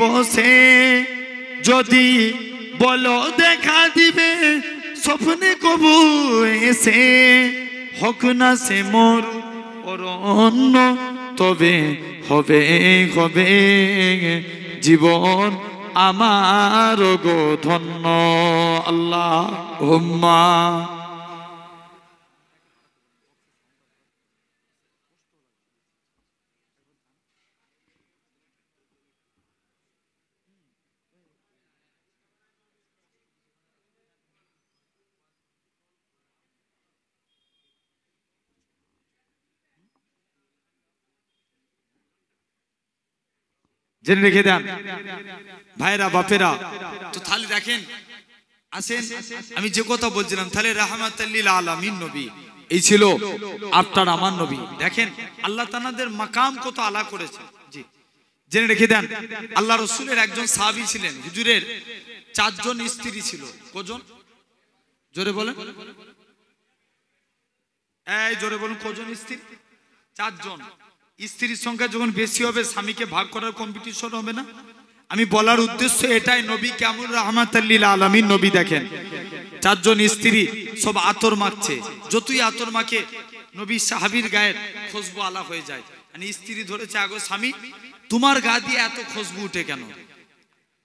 বসে, যদি বলো দেখা দিবে স্বপ্নে কবু এসে। হোক না সে মোর অরণ্য, তবে হবে হবে জীবন আমার গো ধন্য। আল্লাহুম্মা। জেনে রেখে দেন ভাইরা বাপেরা। তো তাহলে দেখেন, আসেন আমি যে কথা বলছিলাম, তাহলে রাহমাতুল লিল আলামিন নবী এই ছিল আপনার আমার নবী। দেখেন আল্লাহ তাআলাদের মাকাম কত আলা করেছে। জি জেনে রেখে দেন, আল্লাহ রসুলের একজন সাহাবী ছিলেন, হুজুরের 4 জন স্ত্রী ছিল। কজন? জোরে বলেন, এই জোরে বলুন, কজন স্ত্রী? 4 জন। স্ত্রীর সংখ্যা যখন বেশি হবে স্বামীকে ভাগ করার কম্পিটিশন হবে না? আমি বলার উদ্দেশ্য এটাই, নবী কেমন রাহমাতাল লিল আলামিন নবী। দেখেন 4 জন স্ত্রী সব আতর মাখছে, যতই আতর মাখে নবী সাহাবীর গায়ের খুশবু আলা হয়ে যায়। মানে স্ত্রী ধরেছে, আগো স্বামী তোমার গা দিয়ে এত খুশবু উঠে কেন?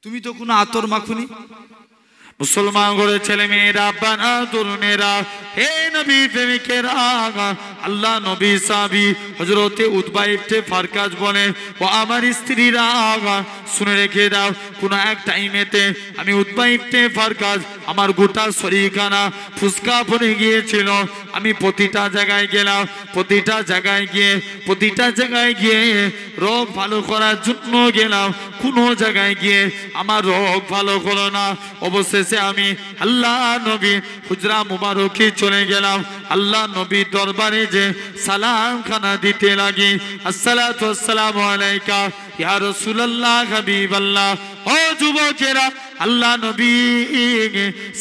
তুমি তো কোনো আতর মাখুনি। মুসলমান করে ছেলে মেয়েরা, বানা তরুণেরা, হে নবী প্রেমিকেরা, আল্লাহ নবী সাহাবী হযরতে উতবা ইবনে ফারকাজ বলে, ও আমার স্ত্রীরা শুনে রেখে দাও, কোন এক টাইমেতে আমি উতবা ইবনে ফারকাজ, আমার গোটা শরীরখানা ফুসকা পড়ে গিয়েছিল। আমি প্রতিটা জায়গায় গেলাম, প্রতিটা জায়গায় গিয়ে রোগ ভালো করার জন্য গেলাম, কোনো জায়গায় গিয়ে আমার রোগ ভালো হলো না। অবশেষে আমি আল্লাহ নবী হুজরা মুবারকে চলে গেলাম, আল্লাহ নবীর দরবারে যে সালাম খানা দিতে লাগি, আসসালাতু ওয়াসসালামু আলাইকা ইয়া রাসূলুল্লাহ হাবিবাল্লাহ। ও যুবকেরা, আল্লাহ নবী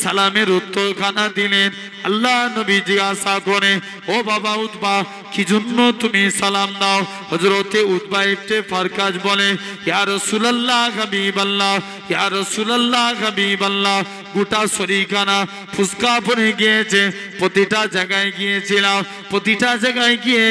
সালামের উত্তর খানা দিলেন। আল্লাহ নবী জিজ্ঞাসা করে, ও বাবা উতবা, কি জন্য তুমি সালাম দাও? হযরতে উতবা ইবনে ফারকাজ বলে, ইয়া রাসূলুল্লাহ হাবিবাল্লাহ, ইয়া রাসূলুল্লাহ হাবিবাল্লাহ, গোটা শরীরখানা ফুসকা পড়ে গিয়েছে, প্রতিটা জায়গায় গিয়েছিলাম, প্রতিটা জায়গায় গিয়ে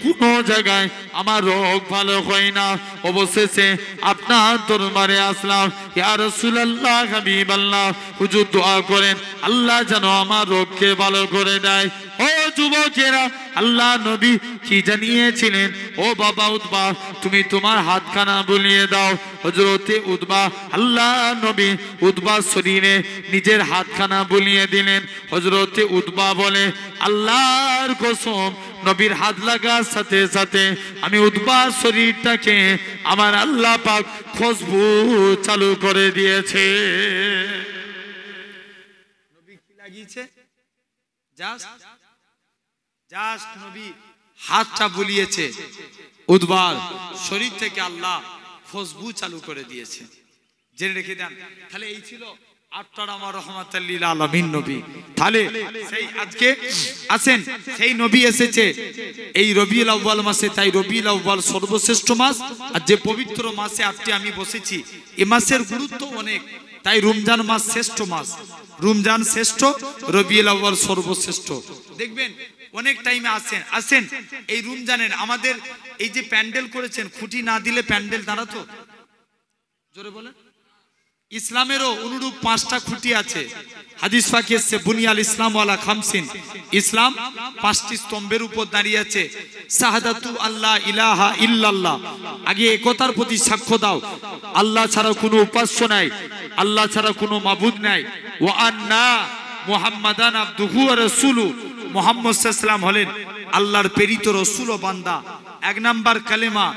কোনো জায়গায় আমার রোগ ভালো হয় না। অবশেষে আপনার দরবারে আসলাম, ইয়া রাসূলুল্লাহ হাবিবাল্লাহ, হুজুর দোয়া করেন আল্লাহ যেন আমার রোগকে ভালো করে দেয়। ও যুবকেরা, আল্লাহ নবী কি জানিয়েছিলেন? ও বাবা উতবা, তুমি তোমার হাতখানা বুলিয়ে দাও। হযরতে উতবা, আল্লাহ নবী উতবার শরীরে নিজের হাতখানা বুলিয়ে দিলেন। হযরতে উতবা বলে, আল্লাহর কসম, নবীর হাত লাগার সাথে সাথে আমি উতবার শরীরটাকে আমার আল্লাহ পাক খুশবু চালু করে দিয়েছে। নবী কি লাগিয়েছে? জাস্ট নবী হাতটা বুলিয়েছে, উতবার শরীর থেকে আল্লাহ খুশবু চালু করে দিয়েছে। জেনে রেখে দেন, তাহলে এই ছিল আপনার আমার রহমাতাল লিল আলামিন নবী। তাহলে সেই আজকে আসেন, সেই নবী এসেছে এই রবিউল আউয়াল মাসে, তাই রবিউল আউয়াল সর্বশ্রেষ্ঠ মাস। আর যে পবিত্র মাসে আজকে আমি বসেছি, এ মাসের গুরুত্ব অনেক, তাই রমজান মাস শ্রেষ্ঠ মাস। রমজান শ্রেষ্ঠ, রবিউল আউয়াল সর্বশ্রেষ্ঠ। দেখবেন অনেক টাইমে আসেন এই রমজানের আমাদের এই যে প্যান্ডেল করেছেন, খুঁটি না দিলে প্যান্ডেল দাঁড়াতো? জোরে বলেন। ইসলামেরও অনুরূপ 5টা খুঁটি আছে। হাদিস পাকে এসেছে, বুনিয়াল ইসলাম ওয়ালা খামসিন, ইসলাম 5টি স্তম্ভের উপর দাঁড়িয়ে আছে। শাহাদাতু আল্লাহ ইলাহা ইল্লাল্লাহ, আগে একতার প্রতি সাক্ষ্য দাও, আল্লাহ ছাড়া কোনো উপাস্য নাই, আল্লাহ ছাড়া কোনো মাবুদ নাই। ওয়া আন্না মুহাম্মাদান আবদুহু ওয়া রাসূলুহু, মুহাম্মদ সাল্লাল্লাহু আলাইহি ওয়াসাল্লাম হলেন আল্লাহর প্রেরিত রাসূল ও বান্দা। 1 নাম্বার কালেমা।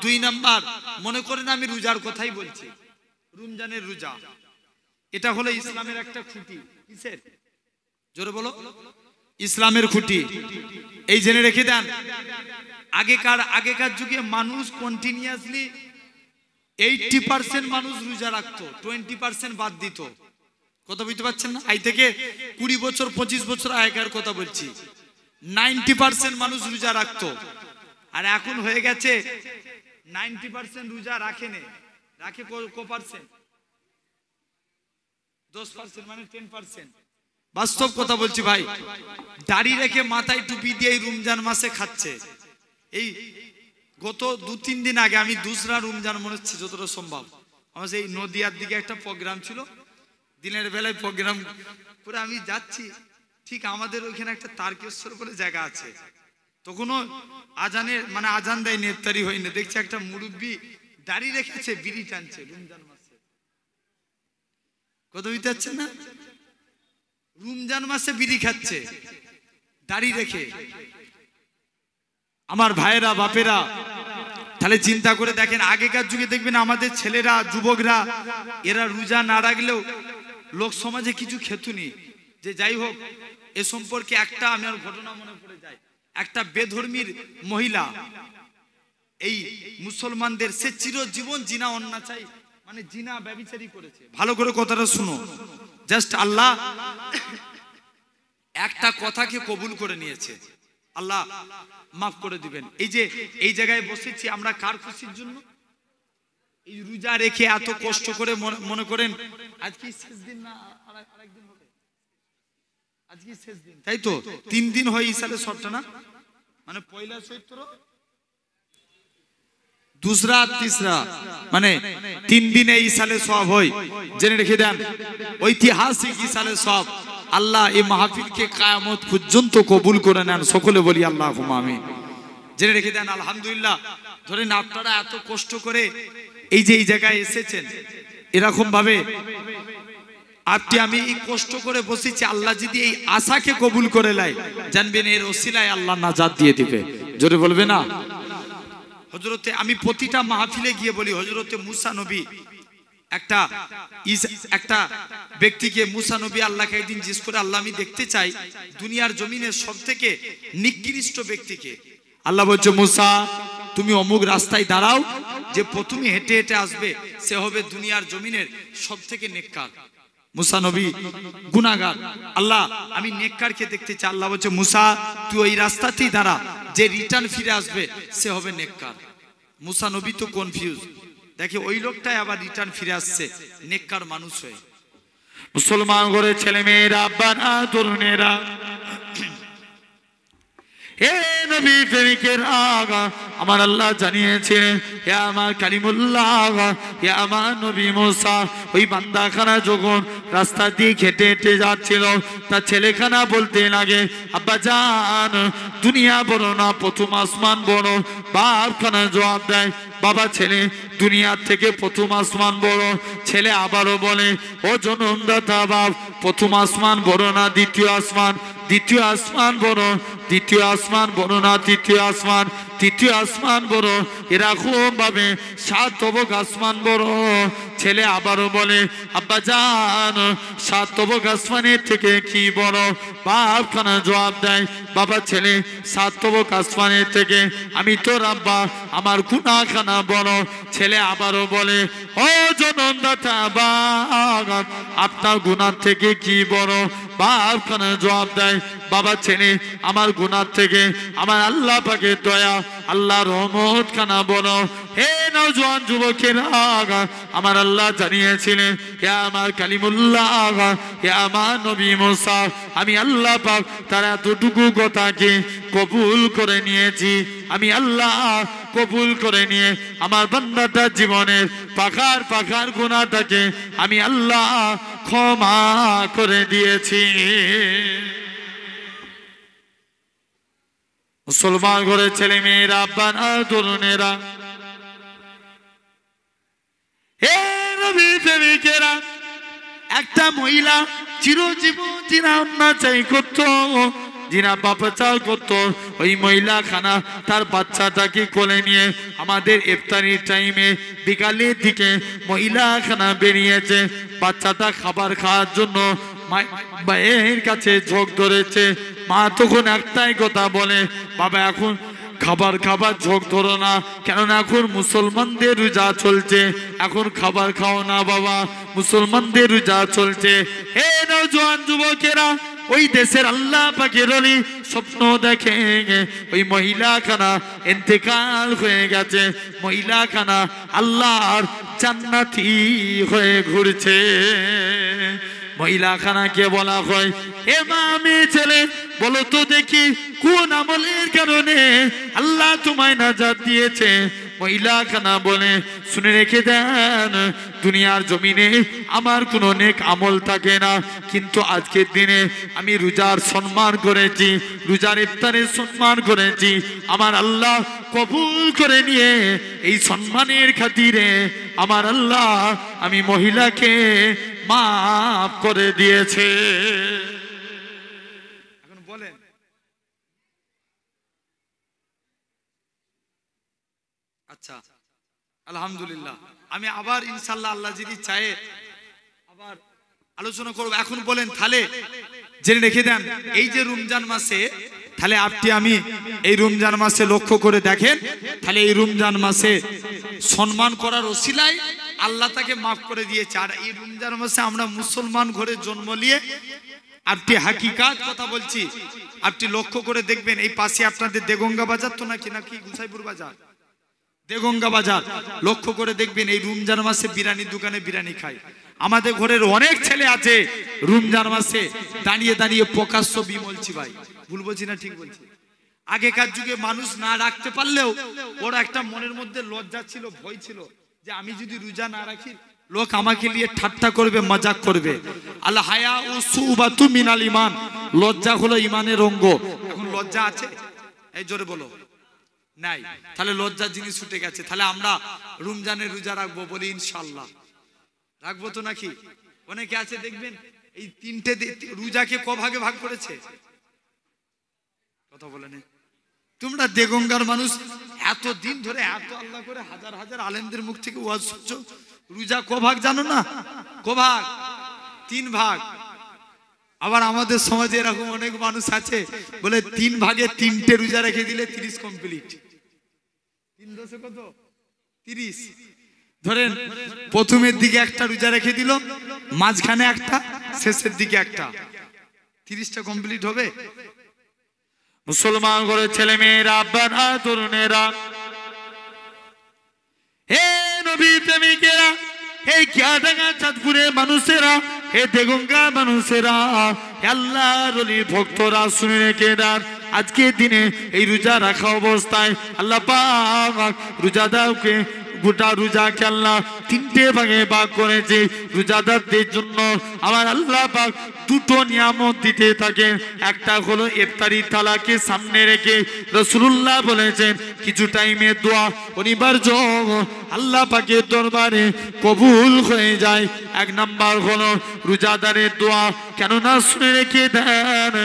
2 নাম্বার, মনে করেন আমি রোজার কথাই বলছি, রমজানের রোজা, এটা হলো ইসলামের একটা খুঁটি। কিসের? জোরে বলো। ইসলামের খুঁটি। এই জেনে রেখে দেন, আগেকার যুগে মানুষ কন্টিনিউয়াসলি 80% মানুষ রোজা রাখতো, 20% বাদ দিত। কথা বুঝতে পারছেন না? এই থেকে 20 বছর 25 বছর আগেকার কথা বলছি। 90% মানুষ রোজা রাখতো, আর এখন হয়ে গেছে 90% রোজা রাখে না। রাখে কো পার্সেন্ট? 10%, মানে 10%। বাস্তব কথা বলছি ভাই, দাড়ি রেখে মাথায় টুপি দিয়ে এই রমজান মাসে খাচ্ছে। এই গত 2-3 দিন আগে আমি দুসরা রমজান মনে হচ্ছে যতটা সম্ভব, আমার সেই নদিয়ার দিকে একটা প্রোগ্রাম ছিল, দিনের বেলায় প্রোগ্রাম করে আমি যাচ্ছি, ঠিক আমাদের ওইখানে একটা তারকেশ্বর বলে জায়গা আছে, তখনও আজানের মানে আজান দেয়, নেফতারি হয়নি, দেখছি একটা মুরব্বী দাড়ি রেখেছে, বিড়ি টানছে রমজান মাসে। কথা বুঝতে পারছেন না? রমজান মাসে বিড়ি খাচ্ছে দাড়ি রেখে। আমার ভাইয়েরা, বাপেরা, তাহলে চিন্তা করে দেখেন, আগেকার যুগে দেখবেন আমাদের ছেলেরা, যুবকরা, এরা রোজা না রাখলেও লোক সমাজে কিছু খেতুনি। যে যাই হোক এ সম্পর্কে একটা আমার ঘটনা মনে পড়ে যায়। একটা বেধর্মীর মহিলা এই মুসলমানদের, সে চিরজীবন জিনা অন্যাচার মানে জিনা ব্যভিচারী করেছে। ভালো করে কথাটা শুনো, জাস্ট আল্লাহ একটা কথাকে কবুল করে নিয়েছে, আল্লাহ মাফ করে দিবেন। এই যে এই জায়গায় বসেছি আমরা কার খুশির জন্য? এই রোজা রেখে এত কষ্ট করে, মনে করেন আজকে শেষ দিন না আরেকদিন হবে, আজকে শেষ দিন, তাই তো 3 দিন হয় ইসালে সবটা না, মানে পয়লা চৈত্র, दूसरा तीसरा মানে 3 দিনে এই সালে সব হয়। জেনে রেখে দেন ঐতিহাসিক এই সালে সব আল্লাহ এই মাহফিলকে কিয়ামত পর্যন্ত কবুল করে নেন। সকলে বলি আল্লাহুম্মা আমিন। জেনে রেখে দেন আলহামদুলিল্লাহ। ধরেন আপনারা এত কষ্ট করে এই যে এই জায়গায় এসেছেন, এরকম ভাবে আপনি আমি এই কষ্ট করে বসেছি, আল্লাহ যদি এই আশাকে কবুল করে নেয় জানবেন এর ওসিলায় আল্লাহ নাজাত দিয়ে দিবে। জোরে বলবে না? হযরতে আমি প্রতিটা মাহফিলে গিয়ে বলি হযরতে মুসা নবী একটা ব্যক্তিকে, মুসা নবী আল্লাহকে একদিন জিজ্ঞেস করে, আল্লাহ আমি দেখতে চাই দুনিয়ার জমিনের সবথেকে নিকৃষ্ট ব্যক্তিকে। আল্লাহ বলছে মুসা তুমি অমুক রাস্তায় দাঁড়াও, যে প্রথমে হেঁটে হেঁটে আসবে সে হবে দুনিয়ার জমিনের সবথেকে নেককার। মুসা নবী গুনাহগার, আল্লাহ আমি নেককারকে দেখতে চাই। আল্লাহ বলছে মুসা তুই ওই রাস্তাতেই দাঁড়া, যে রিটার্ন ফিরে আসবে সে হবে নেককার। মুসা নবী তো কনফিউজ, দেখে ওই লোকটাই আবার রিটার্ন ফিরে আসছে নেককার মানুষ হয়ে। মুসলমান করে ছেলে মেয়েরা, আব্বারা, তরুণেরা, হে নবী প্রেমিকের আগা, আমার আল্লাহ জানিয়েছেন হে আমার কালিমুল্লাহ, হে আমার নবী মুসা ওই বান্দাখানা যখন রাস্তা দিয়ে হেঁটে হেঁটে যাচ্ছিল, তার ছেলেখানা বলতে লাগে আব্বা জান দুনিয়া বড় না প্রথম আসমান বড়। বাপখানা জবাব দেয় বাবা ছেলে দুনিয়ার থেকে প্রথম আসমান বড়। ছেলে আবারও বলে ও জনমদাতা বাপ প্রথম আসমান বড় না দ্বিতীয় আসমান? দ্বিতীয় আসমান বড়। দ্বিতীয় আসমান বড় না তৃতীয় আসমান? তৃতীয় আসমান বড়। এরকম ভাবে 7 তবক আসমান বড়। ছেলে আবারও বলে আব্বা জান 7 তবক আসমানের থেকে কি বড়? বাপ খানা জবাব দেয় বাবা ছেলে 7 তবক আসমানের থেকে আমি তোর আব্বা আমার গুনাহ খানা বড়। ছেলে আবারও বলে ও জনমদাতা বাপ আপনার গুনাহ থেকে কি বড়? বাপ খানা জবাব দেয় বাবা ছেলে আমার গুনাহ থেকে আমার আল্লাহ পাকের দয়া আল্লাহর রহমত খানা বড়। হে নওজোয়ান যুবকেরা, আমার আল্লাহ জানিয়েছিলেন হে আমার কালিমুল্লাহ, হে আমার নবী মুসা আমি আল্লাহ পাক তার এতটুকু কথাকে কবুল করে নিয়েছি। আমি আল্লাহ কবুল করে নিয়ে আমার বান্দাটার জীবনের পাখার পাখার গুনাহটাকে আমি আল্লাহ ক্ষমা করে দিয়েছি। মুসলমান ঘরে ছেলে মেয়েরা, আব্বারা, তরুণেরা, হে নবী প্রেমিকেরা, একটা মহিলা চিরজীবন জিনা অন্যাচার করত, জিনা পাপাচার করত। ওই মহিলা খানা তার বাচ্চাটাকে কোলে নিয়ে আমাদের ইফতারির টাইমে বিকালের দিকে মহিলা খানা বেরিয়েছে। বাচ্চাটা খাবার খাওয়ার জন্য মায়ের কাছে ঝোঁক ধরেছে। মা তখন একটাই কথা বলে বাবা এখন খাবার ঝোঁক ধরো না, কেননা এখন মুসলমানদের রোজা চলছে, এখন খাবার খাও না বাবা, মুসলমানদের রোজা চলছে। হে নওজোয়ান যুবকেরা, ওই দেশের আল্লাহ পাকের ওলি স্বপ্ন দেখে ওই মহিলা খানা ইন্তেকাল হয়ে গেছে। মহিলা খানা আল্লাহর জান্নাতি হয়ে ঘুরছে। মহিলা খানাকে বলা হয় এ মা মেয়ে ছেলে বলো তো দেখি কোন আমলের কারণে আল্লাহ তোমায় নাজাত দিয়েছে? মহিলা খানা বলে শুনে রেখে দেন দুনিয়ার জমিনে আমার কোনো নেক আমল থাকে না, কিন্তু আজকের দিনে আমি রোজার সম্মান করেছি, রোজার ইফতারের সম্মান করেছি, আমার আল্লাহ কবুল করে নিয়ে এই সম্মানের খাতিরে আমার আল্লাহ আমি মহিলাকে মাফ করে দিয়েছে। এখন বলেন আচ্ছা আলহামদুলিল্লাহ, আমি আবার ইনশাআল্লাহ আল্লাহ যদি চায় আবার আলোচনা করব। এখন বলেন তাহলে জেনে রেখে দেন এই যে রমজান মাসে, তাহলে আপনি আমি এই রমজান মাসে লক্ষ্য করে দেখেন, তাহলে এই রমজান মাসে সম্মান করার ওসিলায় আল্লাহ তাকে মাফ করে দিয়েছে। আর এই রমজান মাসে আমরা মুসলমান ঘরে জন্ম নিয়ে, আপনি হাকিকাত কথা বলছি, আপনি লক্ষ্য করে দেখবেন এই পাশে আপনাদের দেগঙ্গা বাজার তো নাকি নাকি গুসাইপুর বাজার, দেগঙ্গা বাজার, লক্ষ্য করে দেখবেন এই রমজান মাসে বিরিয়ানির দোকানে বিরিয়ানি খায়। আমাদের ঘরের অনেক ছেলে আছে রমজান মাসে দাঁড়িয়ে দাঁড়িয়ে প্রকাশ্য বিমলছি। ভাই ভুল বলছি না ঠিক বলছি? আগেকার যুগে মানুষ না রাখতে পারলেও ওরা একটা মনের মধ্যে লজ্জা ছিল, ভয় ছিল যে আমি যদি রোজা না রাখি লোক আমাকে নিয়ে ঠাট্টা করবে, মজাক করবে। আল হায়া ও সুবাতু মিনাল ঈমান, লজ্জা হলো ঈমানের অঙ্গ। এখন লজ্জা আছে? এই জোরে বলো, নাই। তাহলে লজ্জার জিনিস ছুটে গেছে। তাহলে আমরা রমজানের রোজা রাখবো, বলি ইনশাআল্লাহ রাখবো তো নাকি? অনেকে আছে দেখবেন এই তিনটে রোজাকে ক ভাগে ভাগ করেছে, কথা বলে নেই। তোমরা দেগঙ্গার মানুষ এত দিন ধরে এত আল্লাহ করে হাজার হাজার আলেমদের মুখ থেকে ওয়াজ শুনছো, রোজা ক ভাগ জানো না? ক ভাগ? 3 ভাগ। আবার আমাদের সমাজে এরকম অনেক মানুষ আছে বলে 3 ভাগে 3টে রোজা রেখে দিলে 30 কমপ্লিট। 3 দশে কত? 30। ধরেন প্রথমের দিকে একটা রোজা রেখে দিল, মাঝখানে একটা, শেষের দিকে একটা, 30টা কমপ্লিট হবে? মুসলমান ঘরের ছেলে মেয়েরা, আব্বারা, তরুণেরা, হে নবী প্রেমিকেরা, এই কিয়াডাঙ্গা চাঁদপুরের মানুষেরা, হে দেগঙ্গা মানুষেরা, আল্লাহর ওলির ভক্তরা, শুনে রেখে দেন আজকের দিনে এই রোজা রাখা অবস্থায় আল্লাহ পাক রোজাদারকে গোটা রোজাকে আল্লাহ 3টে ভাগে ভাগ করেছে। রোজাদারদের জন্য আমার আল্লাহ পাক 2টো নিয়ামত দিতে থাকেন। একটা হলো ইফতারি থালাকে সামনে রেখে রাসূলুল্লাহ বলেছেন কিছু টাইমে দোয়া অনিবার্য, আল্লাহ পাকের দরবারে কবুল হয়ে যায়। 1 নাম্বার হলো রোজাদারের দোয়া, কেননা শুনে রেখে দেন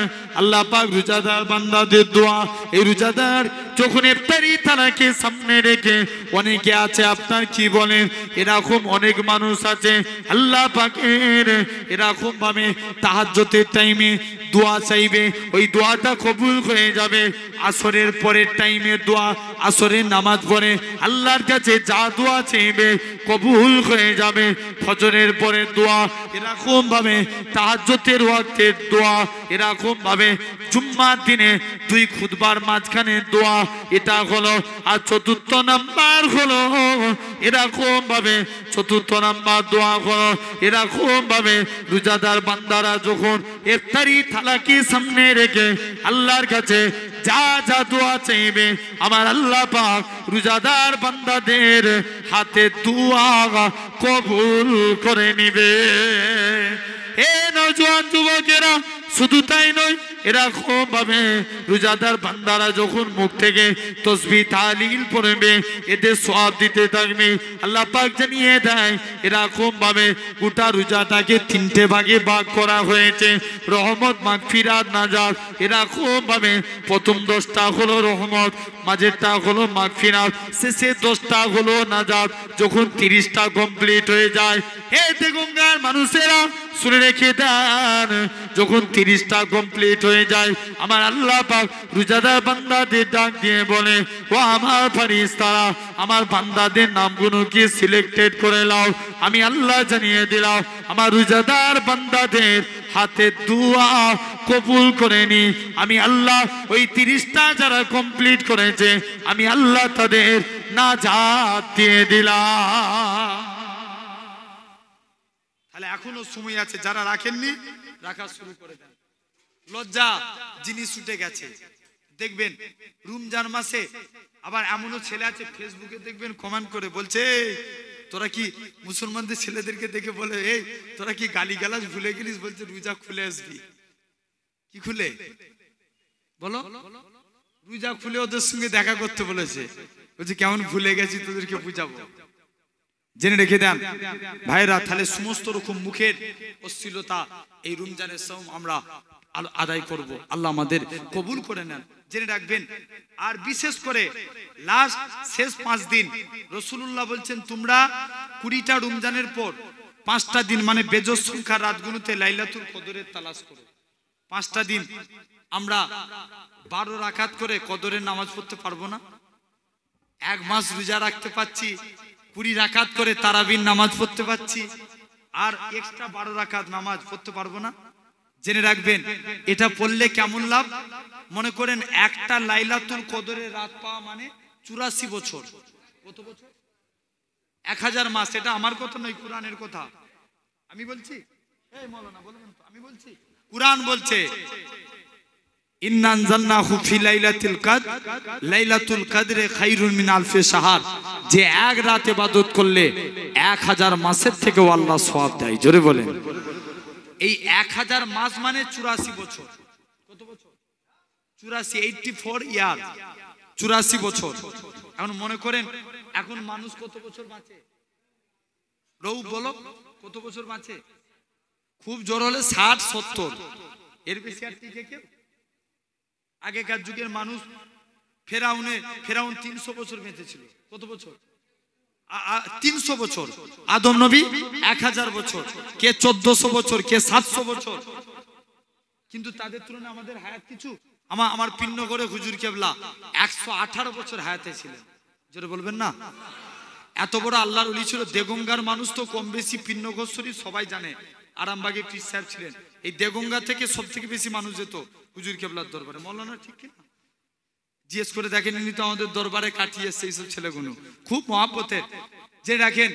আল্লাহ পাক রোজাদার বান্দাদের দোয়া। এই রোজাদার যখন ইফতারি থালাকে সামনে রেখে, অনেকে আছে আপনার কি বলেন, এরকম অনেক মানুষ আছে আল্লাহ পাকের এরকম ভাবে তাহাজ্জুদের টাইমে দোয়া চাইবে, ওই দোয়াটা কবুল হয়ে যাবে। আসরের পরের টাইমে দোয়া, আসরের নামাজ পড়ে আল্লাহর কাছে যা দোয়া চাইবে কবুল হয়ে যাবে। ফজরের পরে দোয়া এরকম ভাবে, তাহাজ্জুদের ওয়াক্তের দোয়া এরকম ভাবে, জুম্মার দিনে 2 খুতবার মাঝখানে দোয়া, এটা হলো। আর 4র্থ নাম্বার হলো এরকম ভাবে, 4র্থ নাম্বার দোয়া হলো এরকম ভাবে রোজাদার বান্দারা যখন ইফতারি থালাকে সামনে রেখে আল্লাহর কাছে যা যা দোয়া চাইবে আমার আল্লাহ পাক রোজাদার বান্দাদের হাতে দোয়া কবুল করে নিবে। এ নওজোয়ান যুবকেরা, শুধু তাই নয়, এরকম ভাবে রোজাদার বান্দারা যখন মুখ থেকে তাসবিহ তাহলিল পড়বে এদের সওয়াব দিতে থাকবে। আল্লাহ পাক জানিয়ে দেয় এরকম ভাবে গোটা রোজাটাকে 3টে ভাগে ভাগ করা হয়েছে, রহমত, মাগফিরাত, নাজাত। এরকম ভাবে প্রথম 10টা হলো রহমত, মাঝেরটা হলো মাগফিরাত, শেষের 10টা হলো নাজাত। যখন 30টা কমপ্লিট হয়ে যায়, হে দেগঙ্গার মানুষেরা শুনে রেখে দেন, যখন 30টা কমপ্লিট হয়ে যায় আমার আল্লাহ পাক রোজাদার বান্দাদের ডাক দিয়ে বলে, ও আমার ফেরেশতারা, আমার বান্দাদের নামগুলোকে সিলেক্টেড করে নাও। আমি আল্লাহ জানিয়ে দিলাম আমার রোজাদার বান্দাদের হাতে দোয়া কবুল করে নি। আমি আল্লাহ ওই 30টা যারা কমপ্লিট করেছে আমি আল্লাহ তাদের নাজাত দিয়ে দিলাম। তাহলে এখনো সময় আছে, যারা রাখেননি রাখা শুরু করে দেন। লজ্জা জিনিস ছুটে গেছে। দেখবেন রমজান মাসে আবার এমনও ছেলে আছে ফেসবুকে দেখবেন কমেন্ট করে বলছে, তোরা কি মুসলমানদের ছেলেদেরকে দেখে বলে, এই তোরা কি গালিগালাজ ভুলে গেলিস, বলছে রোজা খুলে আসবি। কি খুলে বলো? রোজা খুলে ওদের সঙ্গে দেখা করতে বলেছে, বলছে কেমন ভুলে গেছি, তোদেরকে বুঝাবো। জেনে রেখে দেন ভাইরা, তাহলে সমস্ত রকম মুখের অশ্লীলতা এই রমজানের সময় আমরা আদায় করব। আল্লাহ আমাদের কবুল করে নেন, জেনে রাখবেন। আর বিশেষ করে লাস্ট শেষ 5 দিন রাসূলুল্লাহ বলছেন, তোমরা 20টা রমজানের পর 5টা দিন মানে বেজোস সংখ্যা রাতগুলোতে লাইলাতুল কদরের তালাশ করো। 5টা দিন আমরা 12 রাকাত করে কদরের নামাজ পড়তে পারবো না? 1 মাস রোজা রাখতে পাচ্ছি, 20 রাকাত করে তারাবির নামাজ পড়তে পাচ্ছি, আর এক্সট্রা 12 রাকাত নামাজ পড়তে পারবো না? জেনে রাখবেন, এটা পড়লে কেমন লাভ। মনে করেন একটা লাইলাতুল কদরের রাত পাওয়া মানে 84 বছর। কত বছর? 1000 মাস। এটা আমার কথা নয়, কোরআনের কথা আমি বলছি। এই মাওলানা বলবেন তো, আমি বলছি, কুরআন বলছে ইন্না আনজালনাহু ফি লাইলাতুল কদর, লাইলাতুল কদরে খায়রুম মিন আলফি শাহর। যে এক রাত ইবাদত করলে 1000 মাসের থেকেও আল্লাহ সওয়াব দেয়। জোরে বলেন। এই 1000 মাস মানে 84 বছর। কত বছর? 84, 84 ইয়ার, 84 বছর। এখন মনে করেন এখন মানুষ কত বছর বাঁচে? রৌফ বলো, কত বছর বাঁচে? খুব জোর হলে 60, 70, এর বেশি আর টিকে কেউ? আগেকার যুগের মানুষ ফেরাউন 300 বছর বেঁচেছিল। কত বছর? 300 বছর। আদম নবী 1000 বছর, কে 1400 বছর, কে 700 বছর। কিন্তু তাদের তুলনায় আমাদের হায়াত কিছু। আমার পিন্ন করে হুজুর কেবলা 118 বছর হায়াতে ছিলেন। জোরে বলবেন না? এত বড় আল্লাহর ওলি ছিল। দেগঙ্গার মানুষ তো কম বেশি পিন্নঘোষ শরীফ সবাই জানে। আরামবাগে পীর সাহেব ছিলেন। এই দেগঙ্গা থেকে সব থেকে বেশি মানুষ যেত হুজুর কেবলার দরবারে। মৌলানা ঠিক কিনা? জিজ্ঞেস করে দেখেন, ইনি তো আমাদের দরবারে কাটিয়ে এসছে। এইসব ছেলেগুলো খুব মহাব্বতের। যে রাখেন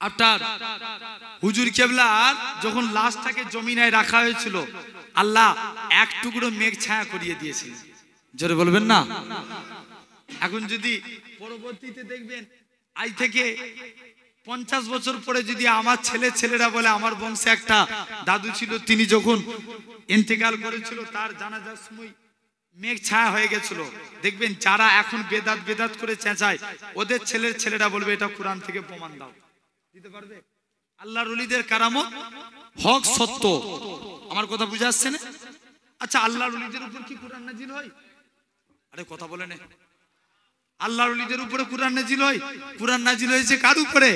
আপনার হুজুর কেবলার যখন লাশটাকে জমিনায় রাখা হয়েছিল, আল্লাহ এক টুকরো মেঘ ছায়া করিয়ে দিয়েছিলেন। জোরে বলবেন না? এখন যদি পরবর্তীতে দেখবেন, আজ থেকে 50 বছর পরে যদি আমার ছেলেরা বলে আমার বংশে একটা দাদু ছিল, তিনি যখন ইন্তেকাল করেছিল তার জানাজার সময় মেঘ ছায়া হয়ে গেছিল, দেখবেন যারা এখন বেদাত করে চেঁচায় ওদের ছেলেরা বলবে এটা কোরআন থেকে প্রমাণ দাও। দিতে পারবে? আল্লাহর ওলিদের কারামত হক সত্য। আমার কথা বুঝে আসছে না? আচ্ছা, আল্লাহর ওলিদের উপর কি কোরআন নাজিল হয়? আরে কথা বলে না। আল্লাহর ওলিদের উপরে কোরআন নাজিল হয়? কোরআন নাজিল হয়েছে কার উপরে?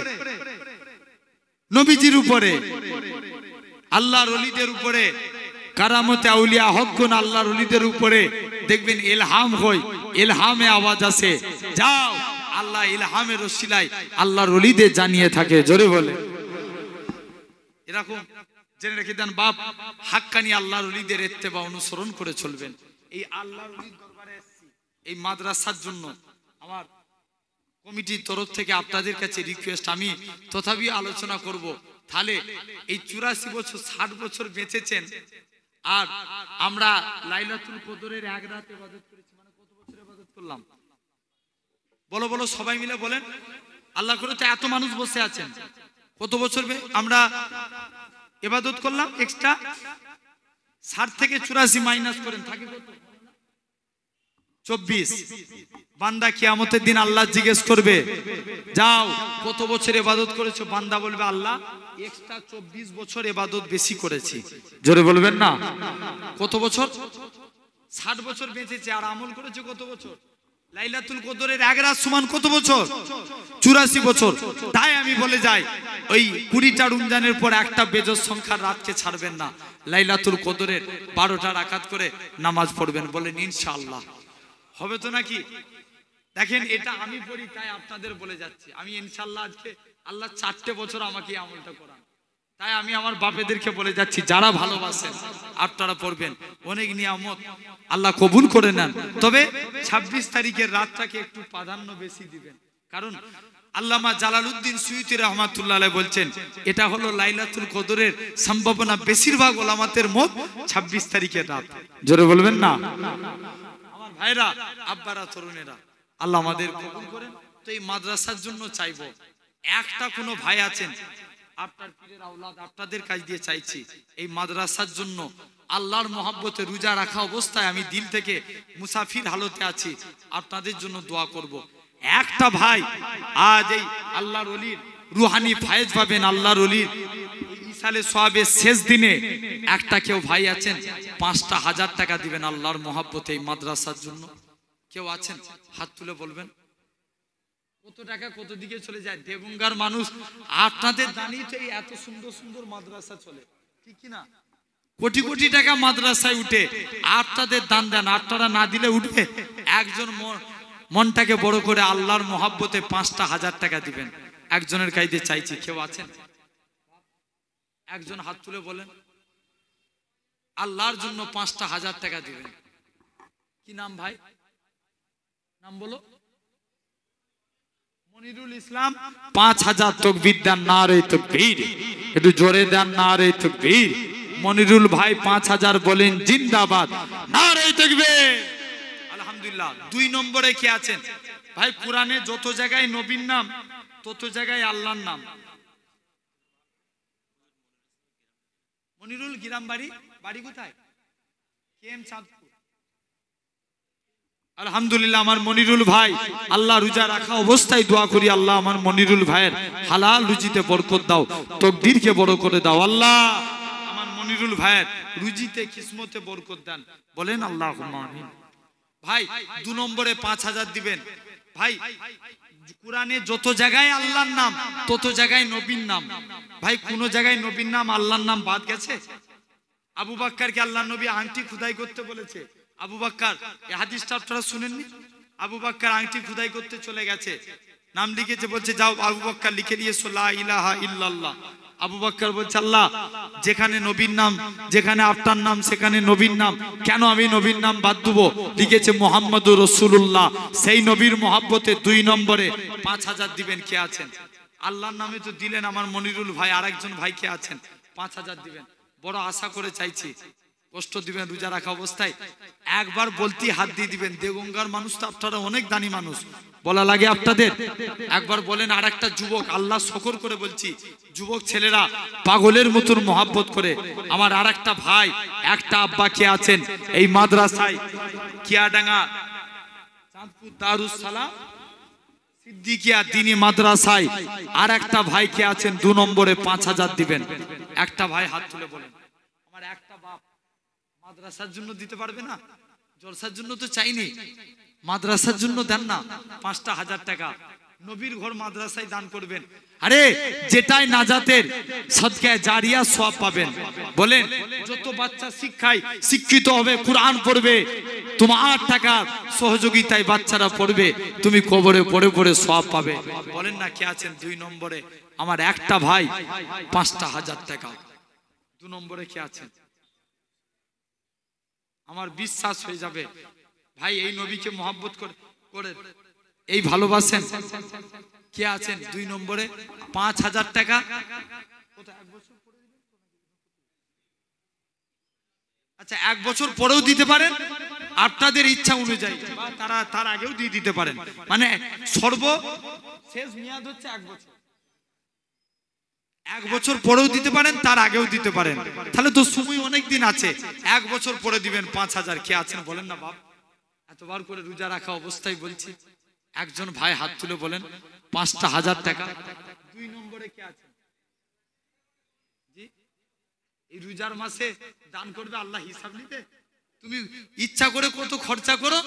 নবীজির উপরে। আল্লাহর ওলিদের উপরে কারামতে আউলিয়া হকগুন আল্লাহর ওলিদের উপরে দেখবেন ইলহাম হয়, ইলহামে আওয়াজ আসে, যাও আল্লাহ ইলহামের ওসিলায় আল্লাহর ওলিদের জানিয়ে থাকে। জোরে বলে। এরকম জেনে রেখে দেন, বাপ হাক্কানি আল্লাহর ওলিদের ইত্তেবা অনুসরণ করে চলবেন। এই আল্লাহর ওলির দরবারে এসেছি এই মাদ্রাসার জন্য। আমার কমিটির তরফ থেকে আপনাদের কাছে রিকোয়েস্ট, আমি তথাপি আলোচনা করব। তাহলে এই 84 বছর 60 বছর বেঁচেছেন, আর আমরা লাইলাতুল কদরের এক রাত ইবাদত করেছি, মানে কত বছর ইবাদত করলাম? বলো সবাই মিলে বলেন। আল্লাহ করে তো এত মানুষ বসে আছেন, কত বছর আমরা ইবাদত করলাম? এক্সট্রা 60 থেকে 84 মাইনাস করেন, থাকে কত? 24। বান্দা কিয়ামতের দিন আল্লাহ জিজ্ঞেস করবে, যাও কত বছর ইবাদত করেছো? বান্দা বলবে, আল্লাহ এক্সট্রা 24 বছর ইবাদত বেশি করেছি। জোরে বলবেন না? কত বছর? 60 বছর বেঁচেছে, আর আমল করেছে কত বছর? লাইলাতুল কদরের এক রাত সমান কত বছর? 84 বছর। তাই আমি বলে যাই, ওই 20টা রমজানের পর একটা বেজোস সংখ্যার রাতকে ছাড়বেন না। লাইলাতুল কদরের 12টা রাকাত করে নামাজ পড়বেন। বলেন ইনশাআল্লাহ। হবে তো নাকি? দেখেন, এটা আমি পড়ি তাই আপনাদের বলে যাচ্ছি। আমি ইনশাআল্লাহ আজকে আল্লাহ 4টে বছর আমাকে আমলটা করান, তাই আমি আমার বাপেদেরকে বলে যাচ্ছি, যারা ভালোবাসেন আপনারা পড়বেন। অনেক নিয়ামত আল্লাহ কবুল করে নেন। তবে 26 তারিখের রাতটাকে একটু প্রাধান্য বেশি দিবেন, কারণ আল্লামা জালালউদ্দিন সুয়ুতী রাহমাতুল্লাহ আলাইহি বলছেন, এটা হলো লাইলাতুল কদরের সম্ভাবনা বেশিরভাগ উলামাদের মত 26 তারিখের রাত। জোরে বলবেন না? আমার ভাইরা, আব্বারা, তরুণেরা, আল্লাহ আমাদের কবুল করেন। তো এই মাদ্রাসার জন্য চাইবো, একটা কোনো ভাই আছেন আপনার পীরের আওলাদ, আপনাদের কাছ দিয়ে চাইছি এই মাদ্রাসার জন্য আল্লাহর মহব্বতে রোজা রাখা অবস্থায় আমি দিল থেকে মুসাফির হালতে আছি, আপনাদের জন্য দোয়া করব। একটা ভাই আজ এই আল্লাহর ওলির রুহানি ফায়েজ পাবেন, আল্লাহর ওলির ইসালে সোয়াবের শেষ দিনে একটা কেউ ভাই আছেন 5টা 1000 টাকা দিবেন আল্লাহর মহব্বতে এই মাদ্রাসার জন্য? কেউ আছেন? হাত তুলে বলবেন। কত টাকা কত দিকে চলে যায়? দেগঙ্গার মানুষ আপনাদের জানি তো, এই এত সুন্দর সুন্দর মাদ্রাসা চলে, ঠিক কি না? কোটি কোটি টাকা মাদ্রাসায় উঠে, আপনাদের দান দেন, আপনারা না দিলে উঠবে? একজন মনটাকে বড় করে আল্লাহর মহাব্বতে 5টা 1000 টাকা দিবেন। একজনের কাছে চাইছি, কেউ আছেন? একজন হাত তুলে বলেন, আল্লাহর জন্য 5টা 1000 টাকা দিবেন। কি নাম ভাই? নাম বলো। মনিরুল ইসলাম। 5000 তাকবীর দেন, নারে তাকবীর, একটু জোরে দেন, নারে তাকবীর। মনিরুল ভাই 5000 বলেন জিন্দাবাদ, নারে তাকবীর। আলহামদুলিল্লাহ। 2 নম্বরে কে আছেন ভাই? কোরআনে যত জায়গায় নবীর নাম, তত জায়গায় আল্লাহর নাম। মনিরুল গ্রাম বাড়ি, বাড়ি কোথায়? কেএম চাঁদপুর। আলহামদুলিল্লাহ। আমার মনিরুল ভাই, আল্লাহ রোজা রাখা অবস্থায় দোয়া করি, আল্লাহ আমার মনিরুল ভাইয়ের হালাল রুজিতে বরকত দাও, তকদিরকে বড় করে দাও। আল্লাহ আমার মনিরুল ভাইয়ের রুজিতে কিসমতে বরকত দেন, বলেন আল্লাহুম্মা আমিন। ভাই 2 নম্বরে 5000 দিবেন। ভাই কোরআনে যত জায়গায় আল্লাহর নাম, তত জায়গায় নবীর নাম। ভাই কোন জায়গায় নবীর নাম আল্লাহর নাম বাদ গেছে? আবু বকরকে আল্লাহ নবী আংটি খোদাই করতে বলেছে। আবু বকর, এই হাদিসটা আপনারা শুনেননি? আবু বকর আংটি খোদাই করতে চলে গেছে, নাম লিখেছে, বলছে যাও আবু বকর লিখে নিয়ে এসো লা ইলাহা ইল্লাল্লাহ। আবু বকর বলছে, আল্লাহ যেখানে নবীর নাম, যেখানে আপনার নাম, সেখানে নবীর নাম, কেন আমি নবীর নাম বাদ দেবো? লিখেছে মুহাম্মদুর রাসূলুল্লাহ। সেই নবীর মহব্বতে 2 নম্বরে 5000 দিবেন। কে আছেন? আল্লাহর নামে তো দিলেন আমার মনিরুল ভাই, আরেকজন ভাই কে আছেন? 5000 দিবেন। বড় আশা করে চাইছি, কষ্ট দিবেন রোজা রাখা অবস্থায়। একবার বলতে হাত দিয়ে দিবেন। দেগঙ্গার মানুষ তো আপনারা অনেক দানি মানুষ, বলা লাগে আপনাদের। একবার বলেন। আর একটা যুবক, আল্লাহ শকর করে বলছি, যুবক ছেলেরা পাগলের মতন মহাব্বত করে। আমার আর একটা ভাই, একটা আব্বা কে আছেন এই মাদ্রাসায়, কিয়াডাঙ্গা চাঁদপুর দারুস সালাম সিদ্দিকিয়া দ্বীনি মাদ্রাসায় আর একটা ভাই কে আছেন? 2 নম্বরে 5000 দিবেন। একটা ভাই হাত তুলে বলেন, আমার একটা বাপ মাদ্রাসার জন্য দিতে পারবে না? জলসার জন্য তো চাইনি, মাদ্রাসার জন্য দেন না 5টা 1000 টাকা। নবীর ঘর মাদ্রাসায় দান করবেন। আরে যেটাই নাজাতের সদকায়ে জারিয়া সওয়াব পাবেন। বলেন, যত বাচ্চা শিক্ষায় শিক্ষিত হবে, কোরআন পড়বে, তোমার টাকা সহযোগিতায় বাচ্চারা পড়বে, তুমি কবরে পড়ে পড়ে সওয়াব পাবে। বলেন না কে আছেন? 2 নম্বরে আমার একটা ভাই 5টা 1000 টাকা। 2 নম্বরে কে আছেন? আমার বিশ্বাস হয়ে যাবে ভাই, এই নবীকে মহব্বত করে এই ভালোবাসেন। কে আছেন 2 নম্বরে? 5000 টাকা। আচ্ছা, 1 বছর পরেও দিতে পারেন আপনাদের ইচ্ছা অনুযায়ী, বা তার আগেও দিয়ে দিতে পারেন। মানে সর্বশেষ মেয়াদ হচ্ছে 1 বছর। 1 বছর পরেও দিতে পারেন, তার আগেও দিতে পারেন। তাহলে তো সময় অনেক দিন আছে। 1 বছর পরে দিবেন 5000। কে আছেন বলেন না বাপ? এতবার করে রোজা রাখা অবস্থায় বলছি, একজন ভাই হাত তুলে বলেন 5টা 1000 টাকা। 2 নম্বরে কে আছেন? জি, এই রোজার মাসে দান করবে, আল্লাহ হিসাব নিবে। তুমি ইচ্ছা করে কত খরচা করো,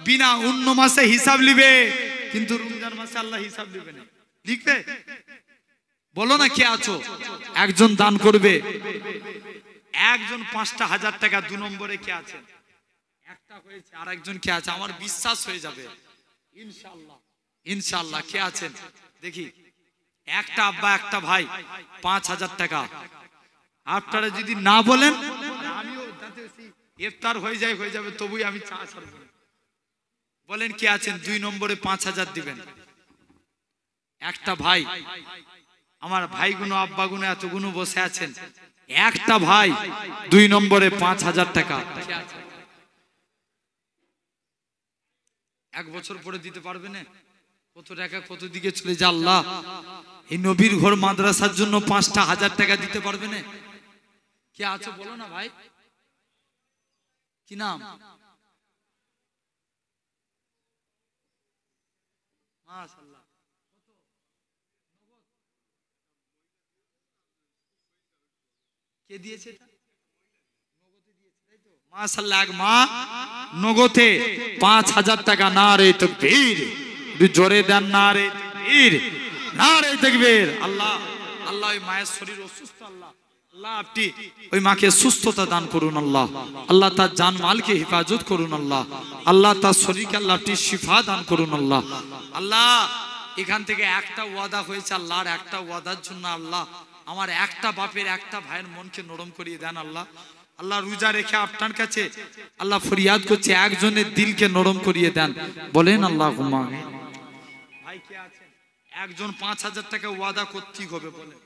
বিনা অন্য মাসে হিসাব নিবে, কিন্তু রমজান মাসে আল্লাহ হিসাব দিবে না। লিখবে? বলো না কে আছো? একজন দান করবে, একজন 5টা 1000 টাকা। 2 নম্বরে কে আছেন? একটা হয়েছে, আর একজন কে আছে? আমার বিশ্বাস হয়ে যাবে ইনশাআল্লাহ। ইনশাআল্লাহ কে আছেন দেখি? একটা আব্বা, একটা ভাই 5000 টাকা। আপনারা যদি না বলেন, আমিও যাতে ইফতার হয়ে যাবে, তবুই আমি চা ছাড়ব। বলেন কে আছেন? 2 নম্বরে 5000 দিবেন। একটা ভাই, আমার ভাইগুলো আব্বাগুলো এতগুলো বসে আছেন, একটা ভাই 2 নম্বরে 5000 টাকা। 1 বছর পরে দিতে পারবে না? কত টাকা কত দিকে চলে যা। আল্লাহ এই নবীর ঘর মাদ্রাসার জন্য 5টা 1000 টাকা দিতে পারবে না? কে আছো বলো না ভাই? কি নাম? মাশাআল্লাহ। কে দিয়েছে এটা? মাশাআল্লাহ, এক মা নগদে 5000 টাকা। নারে তাকবীর, জোরে দেন নারে তাকবীর, নারে তাকবীর। আল্লাহ আল্লাহ, ওই মায়ের শরীর অসুস্থ, আল্লাহ আল্লাহ আপনি ওই মাকে সুস্থতা দান করুন আল্লাহ, আল্লাহ তার জান মালকে হেফাজত করুন আল্লাহ, আল্লাহ তার শরীরকে আল্লাহ আপনি শিফা দান করুন আল্লাহ। আল্লাহ এখান থেকে একটা ওয়াদা হয়েছে আল্লাহর, একটা ওয়াদার জন্য আল্লাহ আমার একটা বাপের একটা ভাইয়ের মনকে নরম করিয়ে দেন আল্লাহ। আল্লাহ রোজা রেখে আপনার কাছে আল্লাহ ফরিয়াদ করছে একজনের দিলকে নরম করিয়ে দেন, বলেন আল্লাহুম্মা আমিন। ভাই কে আছেন একজন 5,000 টাকা ওয়াদা করতেই হবে, বলেন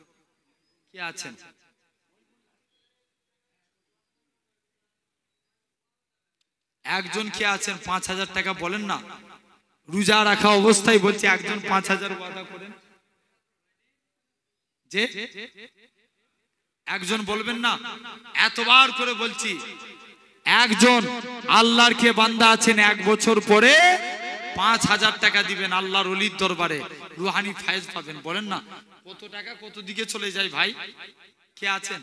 কে আছেন? একজন কে আছেন 5,000 টাকা বলেন না, রোজা রাখা অবস্থায় বলছে একজন 5,000 ওয়াদা করেন। যে একজন বলবেন না, এতবার করে বলছি একজন আল্লাহর কে বান্দা আছেন 1 বছর পরে 5,000 টাকা দিবেন আল্লাহর ওলির দরবারে, রুহানি ফায়েজ পাবেন, বলেন না। কত টাকা কত দিকে চলে যায় ভাই, কে আছেন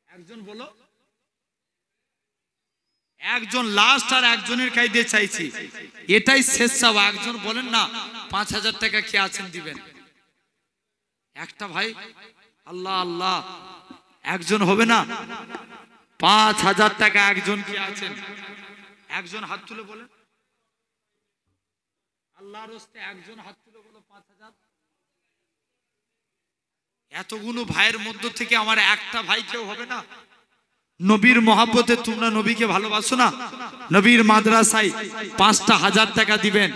একজন বলো। একজন লাস্ট আর একজনের কাছে চাইছি, এটাই শেষ চাওয়া। একজন বলেন না 5,000 টাকা কে আছেন দিবেন, একটা ভাই। আল্লাহ আল্লাহ একজন হবে না 5,000 টাকা একজন কে আছেন, একজন হাত তুলে বলেন আল্লাহর রাস্তায় একজন হাত তুলে বলো 5,000। এতগুলো ভাইয়ের মধ্য থেকে আমার একটা ভাই কেউ হবে না? নবীর মহব্বতে তোমরা নবীকে ভালোবাসো না, নবীর মাদ্রাসায় 5,000 টাকা দিবেন।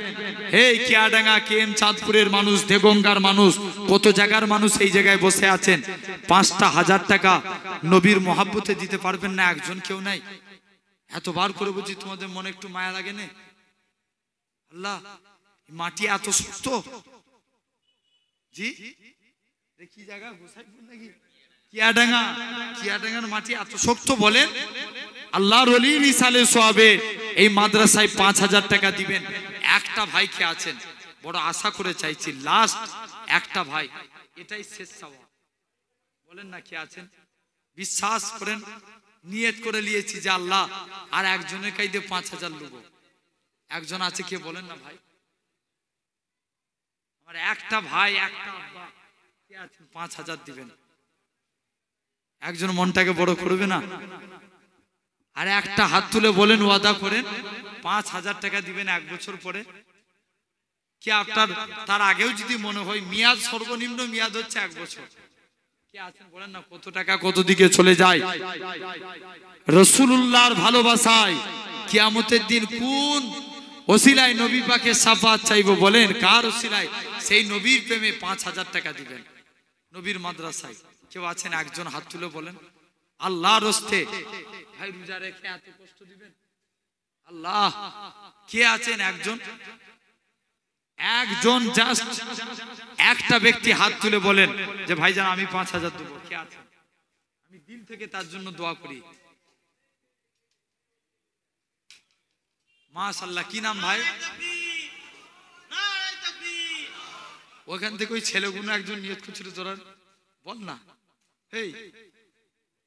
এই কিয়াডাঙ্গা কেএম চাঁদপুরের মানুষ, দেগঙ্গার মানুষ, কত জায়গার মানুষ এই জায়গায় বসে আছেন, 5,000 টাকা নবীর মহব্বতে দিতে পারবেন না একজন কেউ নাই? এতবার করে বলছি তোমাদের মনে একটু মায়া লাগে না? আল্লাহ মাটি এত শক্ত, জি কি জায়গা গোসাইপুর নাকি কিয়াডাঙ্গা, কিয়াডাঙ্গার মাটি এত শক্ত বলেন। আল্লাহর ওলির ইসালে সোয়াবে এই মাদ্রাসায় 5,000 টাকা দিবেন। একটা ভাই কে আছেন, বড় আশা করে চাইছি লাস্ট একটা ভাই, এটাই শেষ চাওয়া, বলেন না কে আছেন? বিশ্বাস করেন নিয়ত করে নিয়েছি যে আল্লাহ আর একজনের কাছে 5,000 লোক, একজন আছে কে বলেন না ভাই? আমার একটা ভাই একটা আব্বা কে আছেন 5,000 দিবেন, একজন মনটাকে বড় করবে না? আর একটা হাত তুলে বলেন ওয়াদা করেন 5,000 টাকা দিবেন 1 বছর পরে। কি আপনার তার আগেও যদি মনে হয় মেয়াদ, সর্বনিম্ন মেয়াদ হচ্ছে 1 বছর, কে আছেন বলেন না? কত টাকা কত দিকে চলে যায় রাসূলুল্লাহর ভালোবাসায়। কিয়ামতের দিন কোন ওসিলায় নবী পাকের শাফাত চাইবো বলেন? কার ওসিলায়? সেই নবীর প্রেমে 5,000 টাকা দিবেন নবীর মাদ্রাসায়। কেউ আছেন একজন হাত তুলে বলেন আল্লাহর রাস্তে ভাই রোজা রেখে এত কষ্ট দিবেন? আল্লাহ কে আছেন একজন? একজন জাস্ট একটা ব্যক্তি হাত তুলে বলেন যে ভাইজান আমি 5,000 দেবো, কে আছেন? আমি দিল থেকে তার জন্য দোয়া করি। মাশাআল্লাহ, কি নাম ভাই? ওখান থেকে ওই ছেলেগুলো একজন নিয়ত করছিল তোরা বল না, এই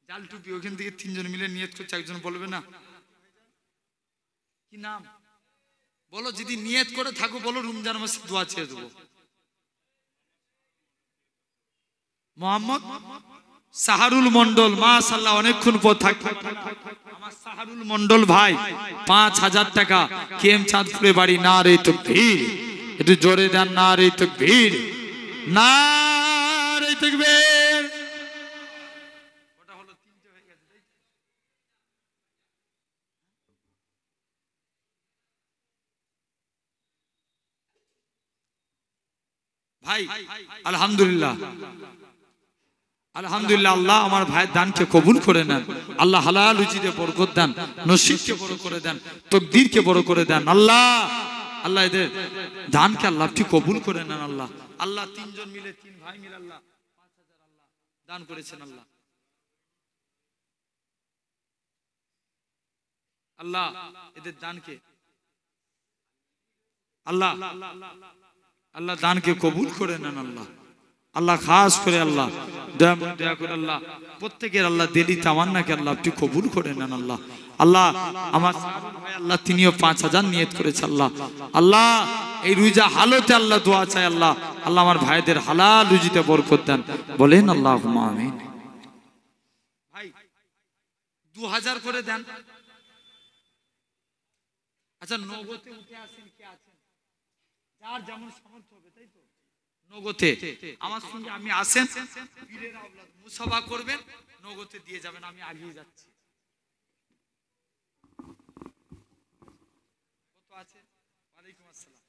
জাল টুপি, ওখান থেকে 3 জন মিলে নিয়ত করছে, একজন বলবে না কি নাম বলো? যদি নিয়ত করে থাকো বলো, রমজান মাসে দোয়া চেয়ে দেবো। মোহাম্মদ সাহারুল মন্ডল, মাশাআল্লাহ অনেকক্ষণ পর থাকবে আমার সাহারুল মন্ডল ভাই 5,000 টাকা, কেএম চাঁদপুরে বাড়ি। নারে তাকবীর, একটু জোরে দেন নারে তাকবীর, নারে তাকবীর। ওটা হলো 3টে হয়ে গেছে ভাই। আলহামদুলিল্লাহ আলহামদুলিল্লাহ, আল্লাহ আমার ভাইয়ের দানকে কবুল করে নেন। আল্লাহ হালাল রুজিতে বরকত দেন, নসিবকে বড় করে দেন, তকদিরকে বড় করে দেন। আল্লাহ আল্লাহ এদের দানকে আল্লাহ আপনি কবুল করে নেন। আল্লাহ আল্লাহ 3 জন মিলে 3 ভাই মিলে আল্লাহ 5,000 আল্লাহ দান করেছেন। আল্লাহ আল্লাহ এদের দানকে আল্লাহ আল্লাহ দানকে কবুল করে নেন। আল্লাহ আল্লাহ খাস করে আল্লাহ দয়া করে আল্লাহ প্রত্যেকের আল্লাহ দিলি তামান্নাকে আল্লাহ আপনি কবুল করে নেন। আল্লাহ আল্লাহ আমার ভাই আল্লাহ তিনিও 5,000 নিয়ত করেছে। আল্লাহ আল্লাহ এই রোজা হালতে আল্লাহ দোয়া চাই। আল্লাহ আল্লাহ আমার ভাইদের হালাল রুজিতে বরকত দেন, বলেন আল্লাহুম্মা আমিন। 2000 করে দেন। আচ্ছা নগদে উঠে আসেন, কে আছেন? যার যেমন সামর্থ্য হবে, তাই তো? নগদে আমার সঙ্গে আমি আসেন, পীরের আওলাদ মুসাফা করবেন, নগদে দিয়ে যাবেন, আমি আগিয়ে যাচ্ছি। কত আছে? ওয়ালাইকুম আসসালাম।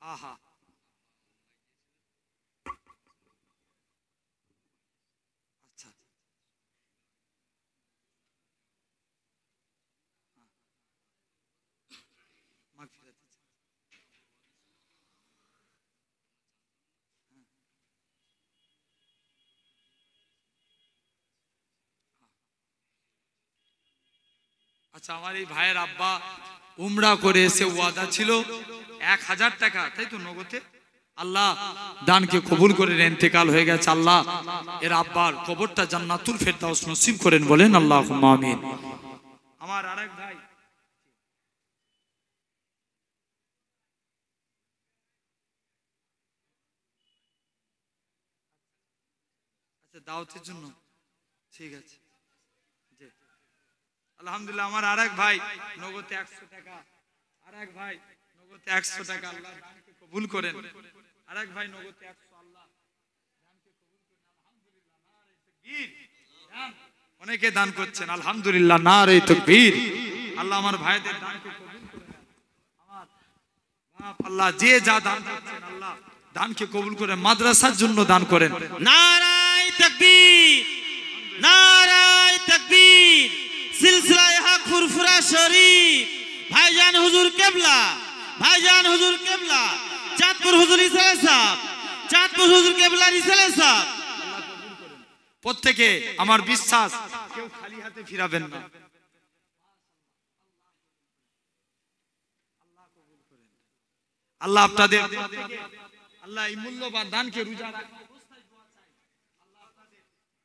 আহা, আচ্ছা মাগফিরাত। আচ্ছা আমার এই ভাইয়ের আব্বা উমরা করে এসে ওয়াদা ছিল 1000 টাকা, তাই তো নগদে? আল্লাহ দানকে কবুল করে ইন্তেকাল হয়ে গেছে। আল্লাহ এর আব্বার কবরটা জান্নাতুল ফেরদাউস নসিব করেন, বলেন আল্লাহুম্মা আমিন। আমার আরেক ভাই আচ্ছা দাওয়াতের জন্য, ঠিক আছে জি আলহামদুলিল্লাহ। আমার আরেক ভাই নগদে 100 টাকা, আরেক ভাই নগদে 100 টাকা, আল্লাহ দানকে কবুল করেন। আরেক ভাই নগদে 100, আল্লাহ দানকে কবুল করেন। আলহামদুলিল্লাহ, নারে তাকবীর। অনেকে দান করছেন, আলহামদুলিল্লাহ, নারে তাকবীর। আল্লাহ আমার ভাইদের দানকে কবুল করেন। আমার বাপ আল্লাহ যে যা দান করছেন, আল্লাহ দানকে কবুল করে মাদ্রাসার জন্য দান করেন। নারায়ে তাকবীর, নারায়ে তাকবীর। সিলসিলায়ে হক ফুরফুরা শরীফ, ভাইজান হুজুর কেবলা, ভাইজান হুজুর কেবলা, চাঁদপুর হুজুর ইসালে সাহেব, চাঁদপুর হুজুর কেবলা ইসালে সাহেব। প্রত্যেকে আমার বিশ্বাস কেউ খালি হাতে ফিরাবেন না। আল্লাহ আপনাদের, আল্লাহ এই মূল্যবান দানকে রোজা রাখা অবস্থায় দোয়া চাই। আল্লাহ আপনাদের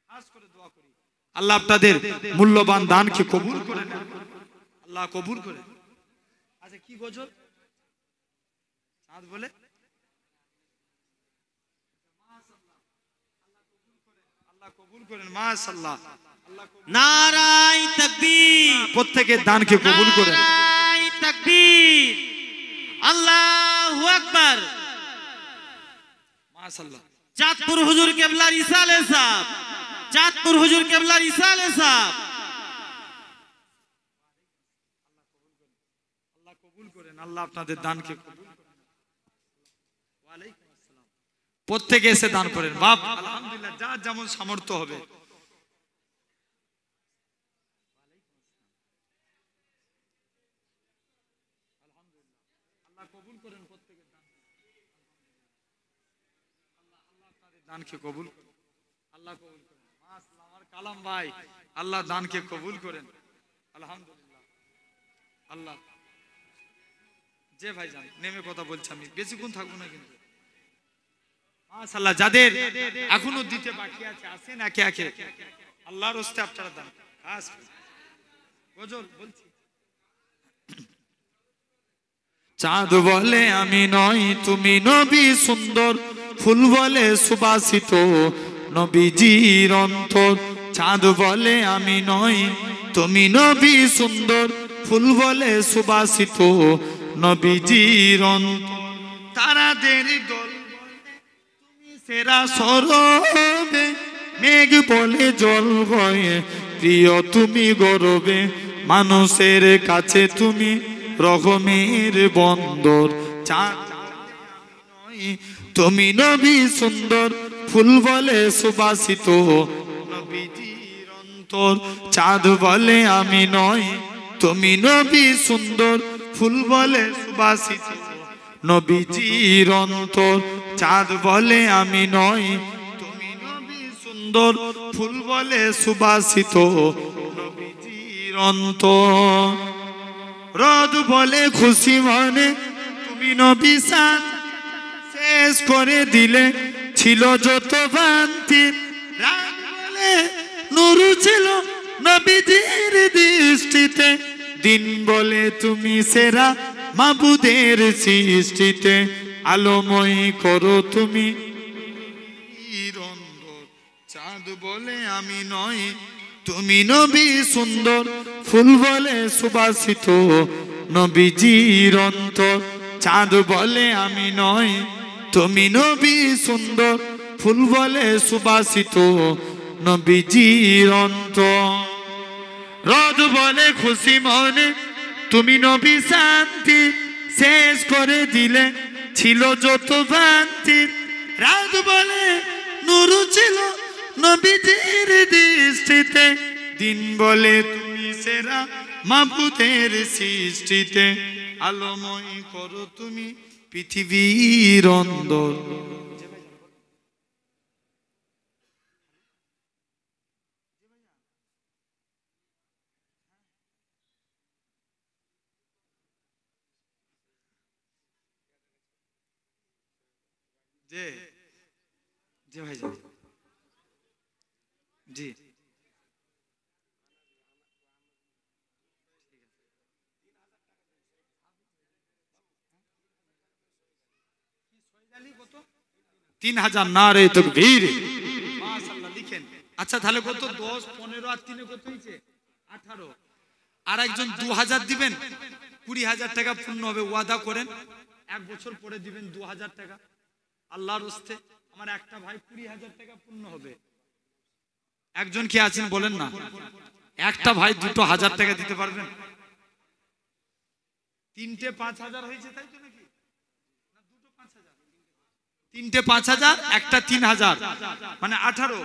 খাস করে দোয়া করি, আল্লাহ আপনাদের মূল্যবান দানকে কবুল করে নেন, আল্লাহ কবুল করে। আচ্ছা কি গজল চাঁদ বলে? আল্লাহ কবুল করেন, মাশাআল্লাহ। নারায়ে তাকবীর, প্রত্যেকের দানকে কবুল করেন। নারায়ে তাকবীর, আল্লাহু আকবার। মাশাআল্লাহ। চাঁদপুর হুজুর কেবলার ইসালে সাহেব, চাঁদপুর হুজুর কেবলার ইসালে সাহেব। আল্লাহ কবুল করেন, আল্লাহ আপনাদের দানকে কবুল করেন। ওয়ালাইকুম আসসালাম। প্রত্যেকে এসে দান করেন বাপ, আলহামদুলিল্লাহ, যার যেমন সামর্থ্য হবে। আল্লাহ কবুল করেন প্রত্যেকের দান, আল্লাহ আপনাদের দানকে কবুল করেন, আল্লাহ কবুল করেন। মাশাআল্লাহ, আমার কালাম ভাই, আল্লাহ দানকে কবুল করেন, আলহামদুলিল্লাহ। আল্লাহ যে ভাইজান নেমে কথা বলছি, আমি বেশিক্ষণ থাকবো না কিন্তু। মাশাআল্লাহ, যাদের এখনো দিতে বাকি আছে আসেন একে একে, আল্লাহর রাস্তে আপনারা দান। খাস গজল বলছি। চাঁদ বলে আমি নই তুমি নবী সুন্দর, ফুল বলে সুবাসিত নবীজির অন্তর। চাঁদ বলে আমি নই তুমি নবী সুন্দর, ফুল বলে সুবাসিত নবীজির অন্তর। তারাদের দল তুমি সেরা সরবে, মেঘ বলে জল বয়ে প্রিয় তুমি গরবে, মানুষের কাছে তুমি রহমের বন্দর। চাঁদ তুমি নবী সুন্দর, ফুল বলে সুবাসিত নবীজির অন্তর। চাঁদ বলে আমি নই তুমি নবী সুন্দর, ফুল বলে সুবাসিত নবীজির অন্তর। চাঁদ বলে আমি নই তুমি নবী সুন্দর, ফুল বলে সুবাসিত নবীজির অন্তর। রোদ বলে খুশি মনে তুমি নবী সান, শেষ করে দিলে ছিল যত ভ্রান্তি। রাত বলে নূর ছিল নবীজির দৃষ্টিতে, দিন বলে তুমি সেরা মাবুদের সৃষ্টিতে। আলোময় করো তুমি বলে আমি নয়, তুমি নবী সুন্দর ফুল বলে সুবাসিত, নবীজির অন্তর। চাঁদ বলে আমি নয়, তুমি নবী সুন্দর ফুল বলে সুবাসিত, নবীজির অন্তর। রোদ বলে খুশি মনে, তুমি নবী শান্তি, শেষ করে দিলে ছিল যত ভ্রান্তি। রাত বলে নূর ছিল নবীজির দৃষ্টিতে, দিন বলে তুমি সেরা মাবুদের সৃষ্টিতে, আলোময় করো তুমি পৃথিবীর অন্দর। জি ভাই জি, 3000 নারে তাকবীর। মাশাআল্লাহ লিখেন। আচ্ছা তাহলে কত? 10, 15 আর 3 কত হয়েছে? 18। আর একজন 2000 দিবেন, 20000 টাকা পূর্ণ হবে। ওয়াদা করেন 1 বছর পরে দিবেন 2000 টাকা আল্লাহর হস্তে। আমার একটা ভাই 20000 টাকা পূর্ণ হবে। একজন কি আছেন বলেন না? একটা ভাই 2000 টাকা দিতে পারবেন? 3টে 5000 হয়েছে তাই তো নাকি? না 2টো 5000? 3টে 5000, একটা 3000, মানে 18।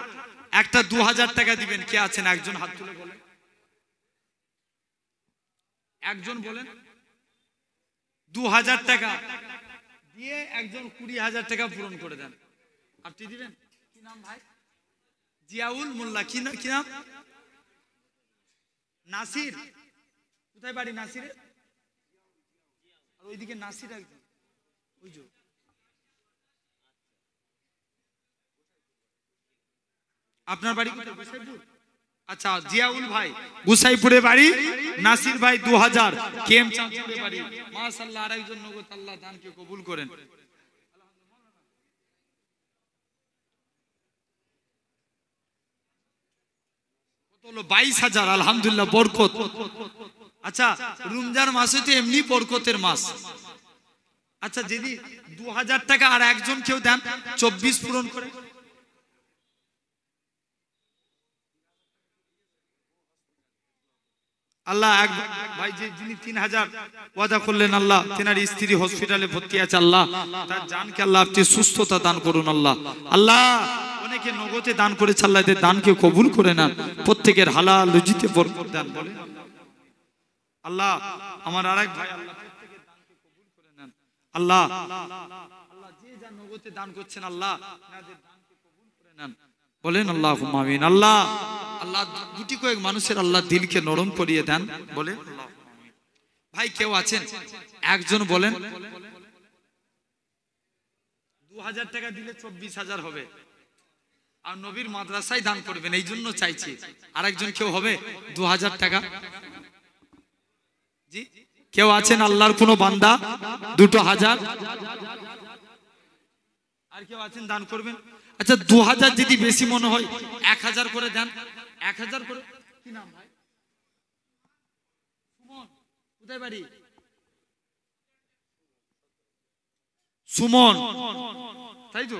একটা 2000 টাকা দিবেন। কে আছেন? একজন হাত তুলে বলেন। একজন বলেন। 2000 টাকা দিয়ে একজন 20000 টাকা পূরণ করে দেন। আপনি দিবেন? কি নাম ভাই? জিয়াউল মোল্লা। কি নাম? নাসির। কোথায় বাড়ি নাসিরের? আর ওইদিকে নাসির একজন, ওই যে। আপনার বাড়ি কোথায়? গোসাইপুর। আচ্ছা, জিয়াউল ভাই গোসাইপুরে বাড়ি, নাসির ভাই 2000 কেম চাঁদপুরে বাড়ি। মাশাআল্লাহ। আর একজন নগদ, আল্লাহ দানকে কবুল করেন। কত হলো? 22000। আলহামদুলিল্লাহ, বরকত। আচ্ছা, রমজান মাসে তো এমনি বরকতের মাস। আচ্ছা, যদি 2000 টাকা আর একজন কেউ দেন 24 পূরণ করে, আল্লাহ এক ভাই যে যিনি 3000 ওয়াদা করলেন, আল্লাহ তেনার স্ত্রী হসপিটালে ভর্তি আছে, আল্লাহ তার জানকে আল্লাহ আপনি সুস্থতা দান করুন। আল্লাহ আল্লাহ অনেকে নগদে দান করেছে, আল্লাহ এদের দানকে কবুল করে নেন, প্রত্যেকের হালাল রুজিতে বরকত দান বলেন। আল্লাহ আমার আরেক ভাই, আল্লাহ প্রত্যেকের দানকে কবুল করে নেন। আল্লাহ আল্লাহ যে যা নগদে দান করছেন, আল্লাহ তাদের দানকে কবুল করে নেন বলেন আল্লাহুম্মা আমিন। আল্লাহ আল্লাহ গুটি কয়েক মানুষের আল্লাহ দিলকে নরম করিয়ে দেন বলেন আল্লাহুম্মা আমিন। ভাই কেউ আছেন? একজন বলেন। 2000 টাকা দিলে 24000 হবে, আর নবীর মাদ্রাসায় দান করবেন, এই জন্য চাইছি। আরেকজন কেউ হবে? 2000 টাকা। জি, কেউ আছেন? আল্লাহর কোনো বান্দা 2000? আর কেউ আছেন দান করবেন? আচ্ছা, 2000 যদি বেশি মনে হয় 1000 করে দেন। 1000 করে। কি নাম ভাই? সুমন। কোথায় বাড়ি? সুমন, তাই তো?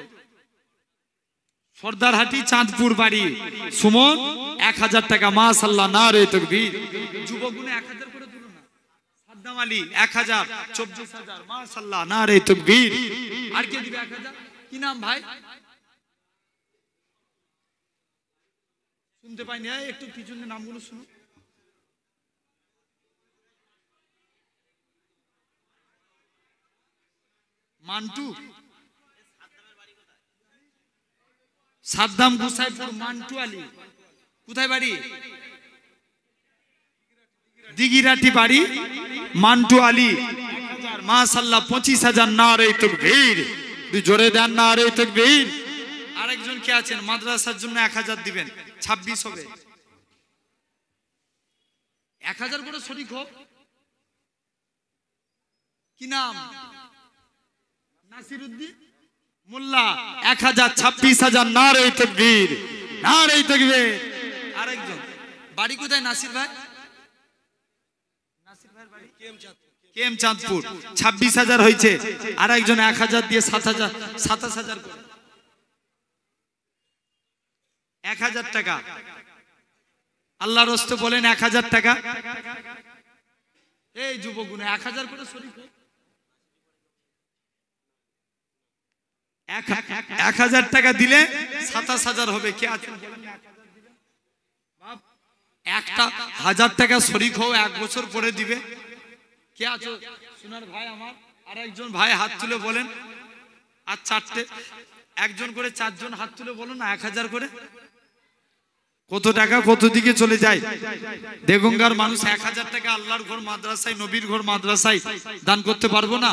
সর্দারহাটি চাঁদপুর বাড়ি। সুমন 1000 টাকা। মাশাআল্লাহ, নারে তাকবীর। যুবকগুলো 1000 করে দিল না? সাদ্দাম আলী 1000, 24000। মাশাআল্লাহ, নারে তাকবীর। আর কে দিবে 1000? কি নাম ভাই? শুনতে পাইনি, একটু পিছনে নামগুলো শুনুন। মান্টু। সাদ্দাম গোসাইপুর, মান্টু আলী। কোথায় বাড়ি? দিগিরাটি বাড়ি। মান্টু আলী 1000। মাশাআল্লাহ, 25000। নারে তাকবীর। জোরে দেন নারে তাকবীর। আরেকজন কে আছেন? মাদ্রাসার জন্য 1000 দিবেন, 26 হবে। 1000 করে শরীক হোক। কি নাম? নাসিরউদ্দিন মোল্লা। 1000, 26000। নারে তাকবীর। নারে তাকবীর। আরেকজন বাড়ি কোথায় নাসির ভাই? কেম চাঁদপুর। 26,000 হয়েছে। আর একজন 1,000 দিয়ে 7,000 27,000 করে 1,000 টাকা। আল্লাহর রাস্তে বলেন 1,000 টাকা। এই যুবকগুলো 1,000 করে শরীক 1,000 টাকা দিলে 27,000 হবে। কে আছেন বলেন? 1,000 টাকা শরীক হও, 1 বছর পরে দিবে। কে আছো সোনার ভাই আমার? আর একজন ভাই হাত তুলে বলেন। আর 4টে একজন করে 4 জন হাত তুলে বলো না 1,000 করে। কত টাকা কত দিকে চলে যায়। দেগঙ্গার মানুষ 1,000 টাকা আল্লাহর ঘর মাদ্রাসায়, নবীর ঘর মাদ্রাসায় দান করতে পারবো না?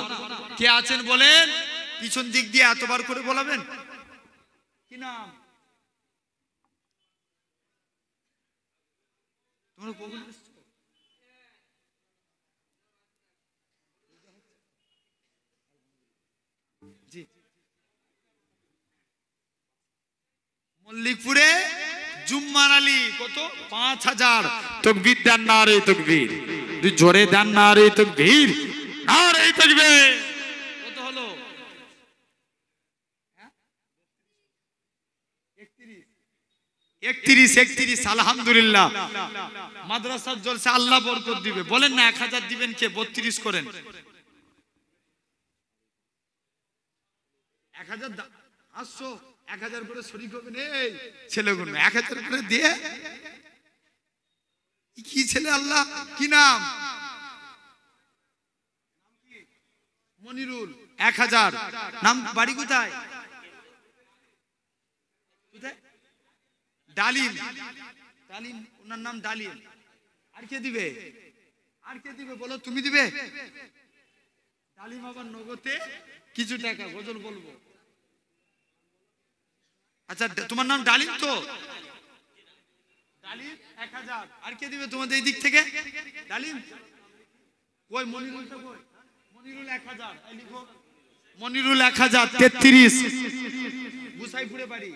কে আছেন বলেন? পিছন দিক দিয়ে এতবার করে বলাবেন। কি নাম তোমরা? কখন এসছো? জি মল্লিকপুরে জুম্মান আলী। কত? 5,000। তাকবীর দেন, নারে তাকবীর। তুই জোরে দেন, নারে তাকবীর, নারে তাকবীর। কত হলো? 31। আলহামদুলিল্লাহ। মাদ্রাসার জলসা আল্লাহ বরকত দিবে। বলেন না 1,000 দিবেন কে? 32 করেন। 1,000 আসছো 1,000 করে শরীক হবেন। এই ছেলেগুলো 1,000 করে দিয়ে কি ছেলে? আল্লাহ কি নাম? মনিরুল। 1,000। নাম বাড়ি কোথায়? কোথায়? ডালিম। ডালিম ওনার নাম ডালিম। আর কে দিবে? আর কে দিবে বলো? তুমি দিবে? ডালিম আবার নগদে কিছু টাকা গজল বলবো। আচ্ছা তোমার নাম ডালিম তো? ডালিম 1,000। আর কে দিবে তোমাদের এই দিক থেকে? ডালিম কই? মনিরুলটা কই? মনিরুল 1,000। এই লিখো মনিরুল 1,000। 33। গুসাইপুরে বাড়ি।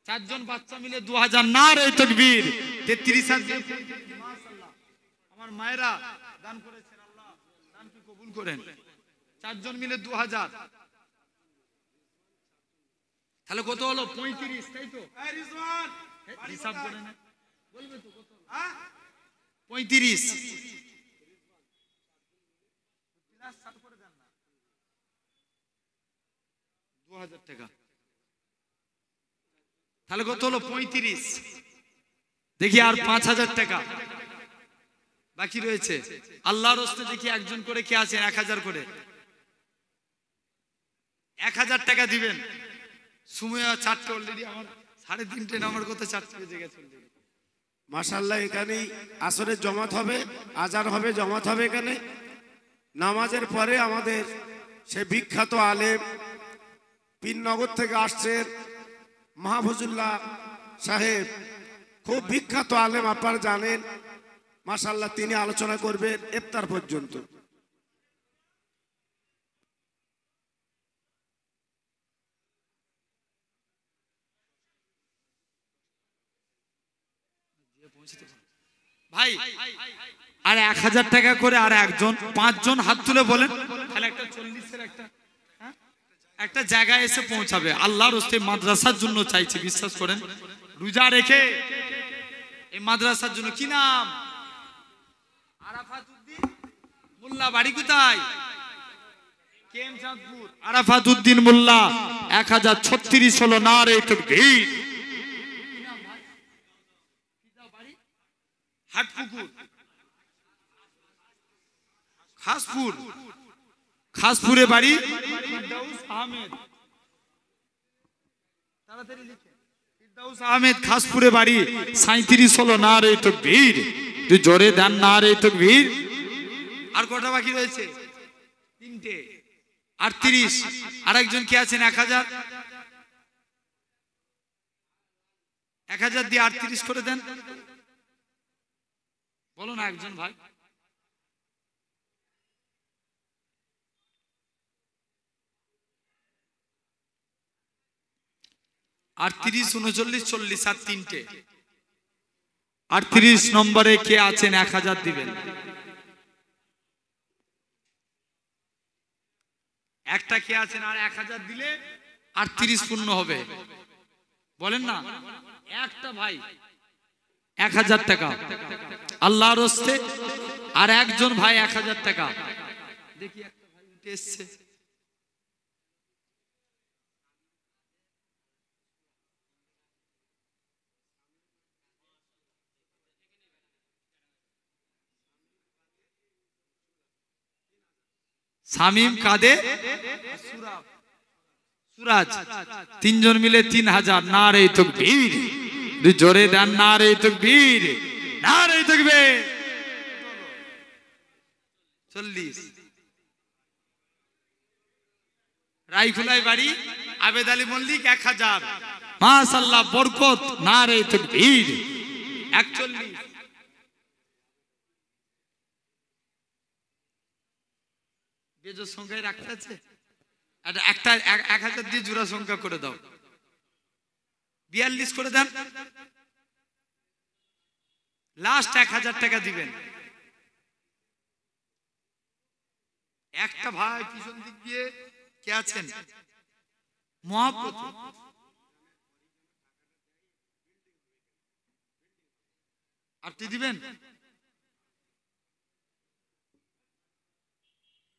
4 জন বাচ্চা মিলে 2,000। নারে তাকবীর। 33,000। মাশাআল্লাহ। আমার মায়েরা দান করেছেন, আল্লাহ দানকে কবুল করেন। 4 জন মিলে 2,000। তাহলে কত হলো? 35। তাই তো? হিসাব করে না বলবে তো কত? 35। 2,000 টাকা। তাহলে কত হলো? 35। দেখি আর 5,000 টাকা বাকি রয়েছে। আল্লাহর রাস্তে দেখি একজন করে কে আছেন? 1,000 করে 1,000 টাকা দিবেন। সময় 4টে অলরেডি। আমার 3:30 নামার কথা, 4টে বেজে গেছে। মাশাআল্লাহ। এখানেই আসরের জমাত হবে, আজান হবে, জমাত হবে এখানে। নামাজের পরে আমাদের সে বিখ্যাত আলেম পীরনগর থেকে আসছেন মাহফুজুল্লাহ সাহেব, খুব বিখ্যাত আলেম, আপনারা জানেন। মাশাআল্লাহ তিনি আলোচনা করবেন ইফতার পর্যন্ত। ভাই আর 1,000 টাকা করে। আর একজন 5 জন হাত তুলে বলেন। তাহলে একটা 40-এর একটা জায়গায় এসে পৌঁছাবে। আল্লাহর রাস্তে মাদ্রাসার জন্য চাইছি, বিশ্বাস করেন। রোজা রেখে এই মাদ্রাসার জন্য। কি নাম? আরাফাত উদ্দিন মোল্লা। বাড়ি কোথায়? কেম চাঁদপুর। আরাফাত উদ্দিন মোল্লা। 1,036 হলো। নারে তাকবীর। হাটপুকুর খাসপুর। খাসপুরে বাড়ি। ফিরদাউস আহমেদ। তাড়াতাড়ি লিখে। ফিরদাউস আহমেদ খাসপুরে বাড়ি। 37 হলো। নারে তাকবীর। তুই জোরে দেন, নারে তাকবীর। আর কটা বাকি রয়েছে? 3টে। 38। আরেকজন কে আছেন? 1,000। 1,000 দিয়ে 38 করে দেন। বলো না একজন ভাই। 38, 39, 40 আর তিনটে। 38 নম্বরে কে আছেন 1000 দিবেন। একটা কে আছেন আর 1000 দিলে 38 পূর্ণ হবে, বলেন না? একটা ভাই 1000 টাকা আল্লাহর হস্তে, আর একজন ভাই 1000 টাকা। দেখি একটা ভাই উঠে এসছে, শামীম কাদের সুরাজ, তিনজন মিলে 3000। নারে তাকবীর, জোরে দেন নারে তাকবীর, নারে তাকবীর। 40 রাইখুলাই বাড়ি আবেদ আলী মল্লিক 1000, মাশাআল্লাহ বরকত, নারে তাকবীর। 41 বেজোর সংখ্যায় রাখতে আছে, একটা 1000 দিয়ে জোড়া সংখ্যা করে দাও, 42 করে দেন। লাস্ট 1000 টাকা দিবেন। একটা ভাই পিছন দিক দিয়ে কে আছেন মহাব্বত, আপনি দিবেন?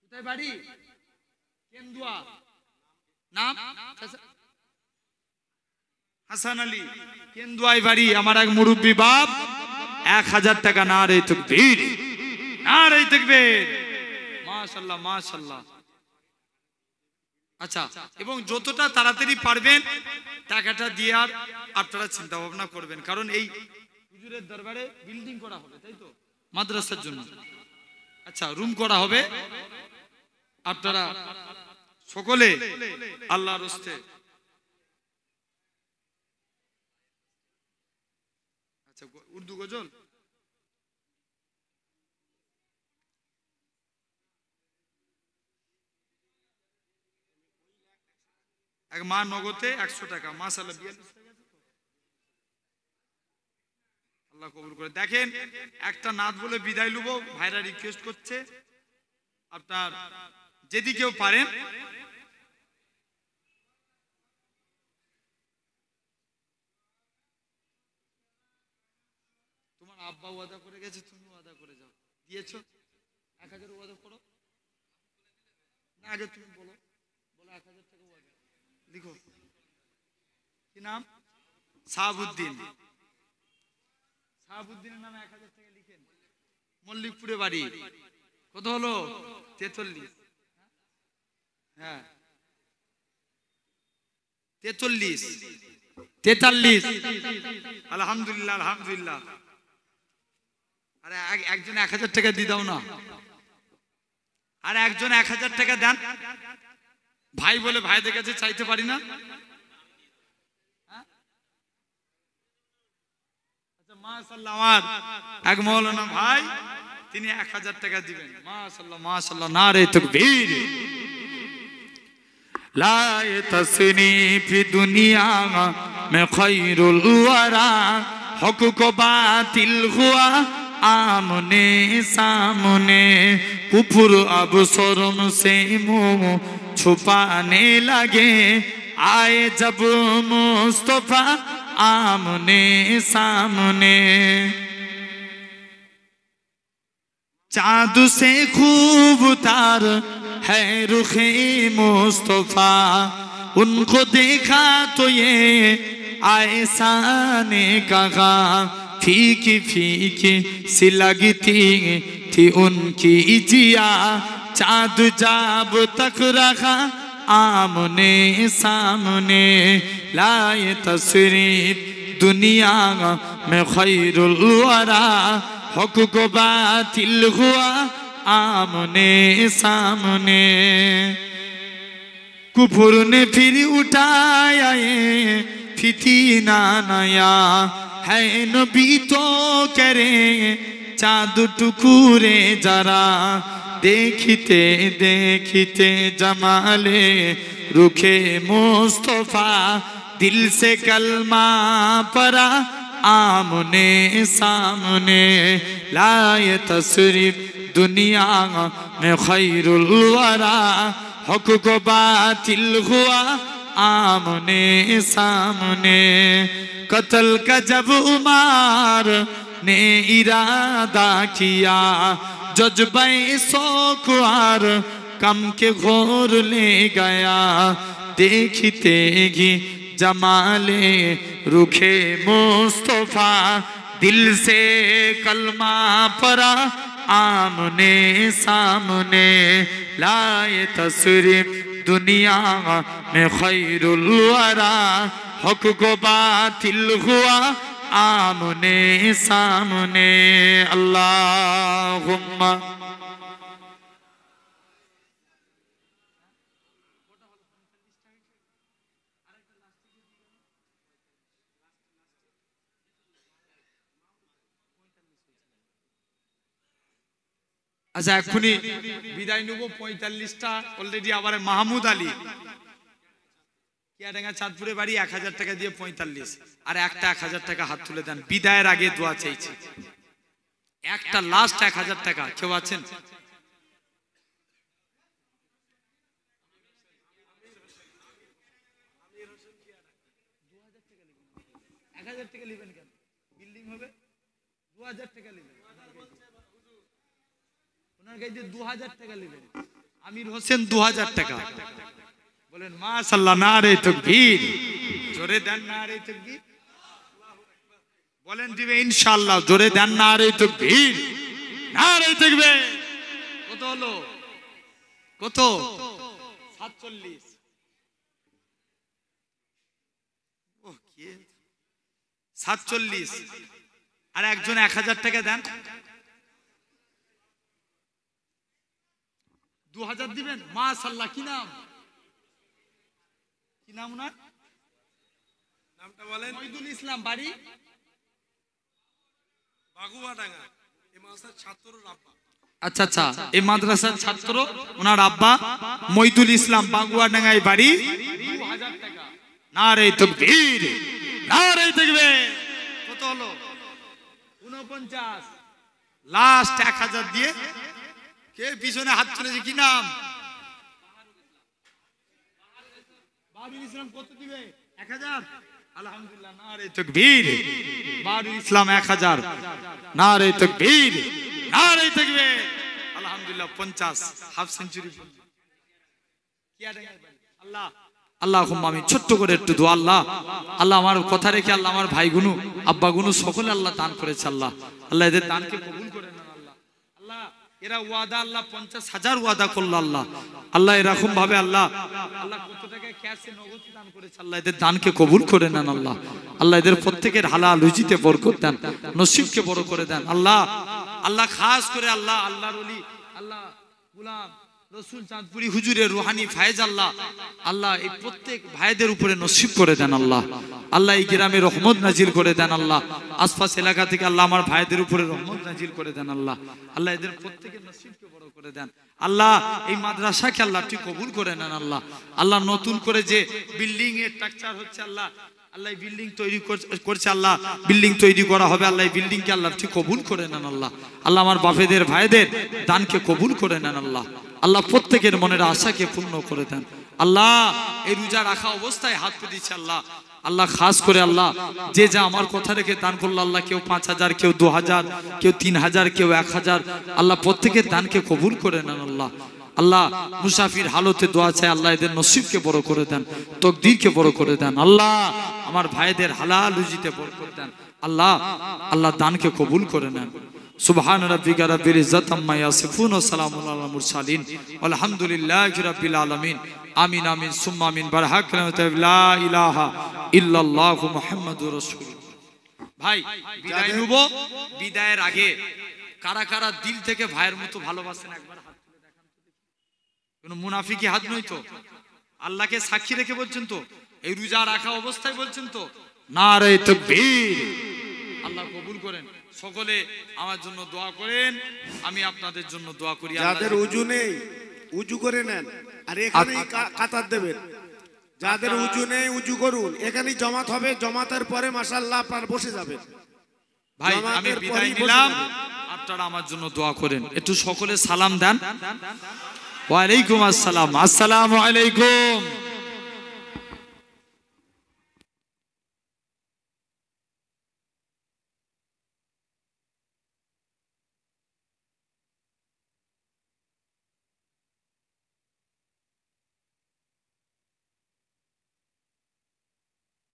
কোথায় বাড়ি? কেন্দুয়া। নাম হাসান আলী, কেন্দুয়ায় বাড়ি। আমার এক মুরব্বী বাপ 1000 টাকা। নারে তাকবীর, নারে তাকবীর, মাশাআল্লাহ মাশাআল্লাহ। আচ্ছা, এবং যতটা তাড়াতাড়ি পারবেন টাকাটা দিয়ে আর আপনারা চিন্তা ভাবনা করবেন, কারণ এই হুজুরের দরবারে বিল্ডিং করা হবে, তাই তো? মাদ্রাসার জন্য। আচ্ছা, রুম করা হবে। আপনারা সকলে আল্লাহর হস্তে আচ্ছা উর্দু গজল এক মা নগদে 100 টাকা। মাশাআল্লাহ, 42 টাকা। আল্লাহ কবুল করে। দেখেন, একটা নাত বলে বিদায় লুবো, ভাইরা রিকোয়েস্ট করছে, আপনার যদি কেউ পারেন তোমার আব্বা ওয়াদা করে গেছে, তুমি ওয়াদা করে যাও। দিয়েছো 1000 ওয়াদা করো না, আগে তুমি বলো 1000 টাকা ওয়াদা লিখো। কি নাম? সাহাবুদ্দিন। সাহাবুদ্দিনের নামে 1000 টাকা লিখেন। মল্লিকপুরে বাড়ি। কত হলো? 43। হ্যাঁ 43 43। আলহামদুলিল্লাহ আলহামদুলিল্লাহ। আরে একজন 1000 টাকা দিয়ে দাও না, আর একজন 1000 টাকা দেন। ভাই বলে ভাইদের কাছে চাইতে পারি না। আচ্ছা মাশাআল্লাহ, আমার এক মৌলানা ভাই, তিনি 1000 টাকা দিবেন। মাশাআল্লাহ মাশাআল্লাহ, নারে তাকবীর। লা তাসনি ফি দুনিয়া মে খায়রুল ওয়ারা, হক কো বাতিল হুয়া আমনে সামনে, কুফর अब शर्म से मुंह छुपाने लगे, आए जब मुस्तफा आमने सामने, चाँद से खूब तार है रुखे मुस्तफा, उनको देखा तो ये ऐसा ने कहा, फीकी फीकी सी लगती थी उनकी जिया, चाँद जब तक रखा आमने सामने, लाए तशरीफ दुनिया में खैरुल वरा, हक को बातिल हुआ आमने सामने, कुफर ने फिर उठाया ये फितना नया, है नबी तो करे चाँद टुकुरे जरा, देखते देखते जमाले रुखे मुस्तफा दिल से कलमा परा आमने सामने लाए तशरीफ दुनिया में खैरुल वरा हक को बातिल हुआ आमने सामने कत्ल का जब उमर ने इरादा किया जज्बे शौक़ कम के घोर ले गया देखते ही जमाले रुखे मुस्तफा दिल से कलमा परा आमने सामने लाए तशरीफ दुनिया में खैरुल वरा हक को बातिल हुआ आमने सामने अल्लाहुम्मा আচ্ছা এখনই বিদায় নেব 45টা অলরেডি আবার মাহমুদ আলী কিয়াডাঙ্গা চাঁদপুরে বাড়ি 1000 টাকা দিয়ে 45 আর একটা 1000 টাকা হাত তুলে দেন বিদায়ের আগে দোয়া চাইছি একটা লাস্ট 1000 টাকা কেউ আছেন 1000 টাকা নেবেন কেন বিল্ডিং হবে 2000 টাকা নেবেন ওনার কাছে 2000 টাকা নেবেন আমির হোসেন 2000 টাকা বলেন মাশাআল্লাহ নারে তাকবীর জোরে দেন নারে তাকবীর বলেন দিবে ইনশাআল্লাহ জোরে দেন নারে তাকবীর নারে তাকবীর কত হলো কত 47 ও কি 47 আর একজন 1000 টাকা দেন 2000 দিবেন মাশাআল্লাহ কি নাম ওনার নামটা বলেন মইদুল ইসলাম বাড়ি বাগুয়াডাঙ্গা এই মাদ্রাসার ছাত্রর আব্বা আচ্ছা আচ্ছা এই মাদ্রাসার ছাত্র ওনার আব্বা মইদুল ইসলাম বাগুয়াডাঙ্গায় বাড়ি 2000 টাকা নারে তাকবীর নারে তাকবীর কত হলো 49 লাস্ট 1000 দিয়ে কে পিছনে হাত তুলেছে কি নাম বাবুল ইসলাম কত দিবে 1000 আলহামদুলিল্লাহ নারে তাকবীর বাবুল ইসলাম 1000 নারে তাকবীর নারে তাকবীর আলহামদুলিল্লাহ 50 হাফ সেঞ্চুরি কি আল্লাহ আল্লাহুম্মা আমিন ছোট্ট করে একটু দোয়া আল্লাহ আল্লাহ আমার কথা রেখে আল্লাহ আমার ভাই গুনু আব্বা গুনু সকলে আল্লাহ দান করেছে আল্লাহ আল্লাহ এদের দানকে কবুল করে নেন আল্লাহ আল্লাহ এরা ওয়াদা আল্লাহ 50000 ওয়াদা করলো আল্লাহ আল্লাহ এরকম ভাবে আল্লাহ আল্লাহ কত টাকা ক্যাশে নগদ দান করেছে আল্লাহ এদের দানকে কবুল করে নেন আল্লাহ আল্লাহ এদের প্রত্যেকের হালাল রুজিতে বরকত দেন নসিবকে বড় করে দেন আল্লাহ আল্লাহ খাস করে আল্লাহ আল্লাহর ওলি আল্লাহ গোলাম রসুল চাঁদপুরি হুজুরের রুহানি ফায়েজ আল্লাহ আল্লাহ এই প্রত্যেক ভাইদের উপরে নসিব করে দেন আল্লাহ আল্লাহ এই গ্রামে রহমত নাজিল করে দেন আল্লাহ আশপাশ এলাকা থেকে আল্লাহ আমার ভাইদের উপরে রহমত নাজিল করে দেন আল্লাহ আল্লাহ এদের প্রত্যেকের নসিবকে বড় করে দেন আল্লাহ এই মাদ্রাসাকে আল্লাহ ঠিক কবুল করে নেন আল্লাহ আল্লাহ নতুন করে যে বিল্ডিং এর স্ট্রাকচার হচ্ছে আল্লাহ আল্লাহ বিল্ডিং তৈরি করছে আল্লাহ বিল্ডিং তৈরি করা হবে আল্লাহ বিল্ডিং কে আল্লাহ ঠিক কবুল করে নেন আল্লাহ আল্লাহ আমার বাপেদের ভাইদের দানকে কবুল করে নেন আল্লাহ আল্লাহ প্রত্যেকের মনের আশাকে পূর্ণ করে দেন আল্লাহ এই রোজা রাখা অবস্থায় হাত পেতেছে আল্লাহ আল্লাহ খাস করে আল্লাহ যে যা আমার কথা রেখে দান করলো আল্লাহ কেউ 5000 কেউ 2000 কেউ 3000 কেউ 1000 আল্লাহ প্রত্যেকের দানকে কবুল করে নেন আল্লাহ আল্লাহ মুসাফির হালতে দোয়া চাই আল্লাহ এদের নসিবকে বড় করে দেন তকদিরকে বড় করে দেন আল্লাহ আমার ভাইদের হালাল রুজিতে বরকত দেন আল্লাহ আল্লাহ দানকে কবুল করে নেন সুবহান রাব্বিকা রাব্বিল ইজ্জাতি আম্মা ইয়াসিফুন ওয়া সালামুন আলাল মুরসালিন আলহামদুলিল্লাহি রাব্বিল আলামিন আমিন আমিন সুম্মা আমিন বারহাক লা ইলাহা ইল্লাল্লাহু মুহাম্মাদুর রাসূলুল্লাহ ভাই বিদায় নেব বিদায়ের আগে কারা কারা দিল থেকে ভাইয়ের মতো ভালোবাসেন একবার হাত তুলে দেখান তো কোন মুনাফিকি হাত নয় তো আল্লাহকে সাক্ষী রেখে বলছেন তো এই রোজা রাখা অবস্থায় বলছেন তো নারে তাকবীর আল্লাহ কবুল করেন সকলে আমার জন্য দোয়া করেন আমি আপনাদের জন্য দোয়া করি যাদের উজু নেই উজু করে নেন আর এখানেই কাতার দেবেন যাদের উজু নেই উজু করুন, এখানেই জমাত হবে, জমাতের পরে মাশাআল্লাহ আপনার বসে যাবেন। ভাই আমি জমাতের বিদায় পরেই বসে নিলাম, যাবেন। আপনারা আমার জন্য দোয়া করেন। একটু সকলে সালাম দেন। ওয়ালাইকুম আসসালাম। আসসালামু আলাইকুম।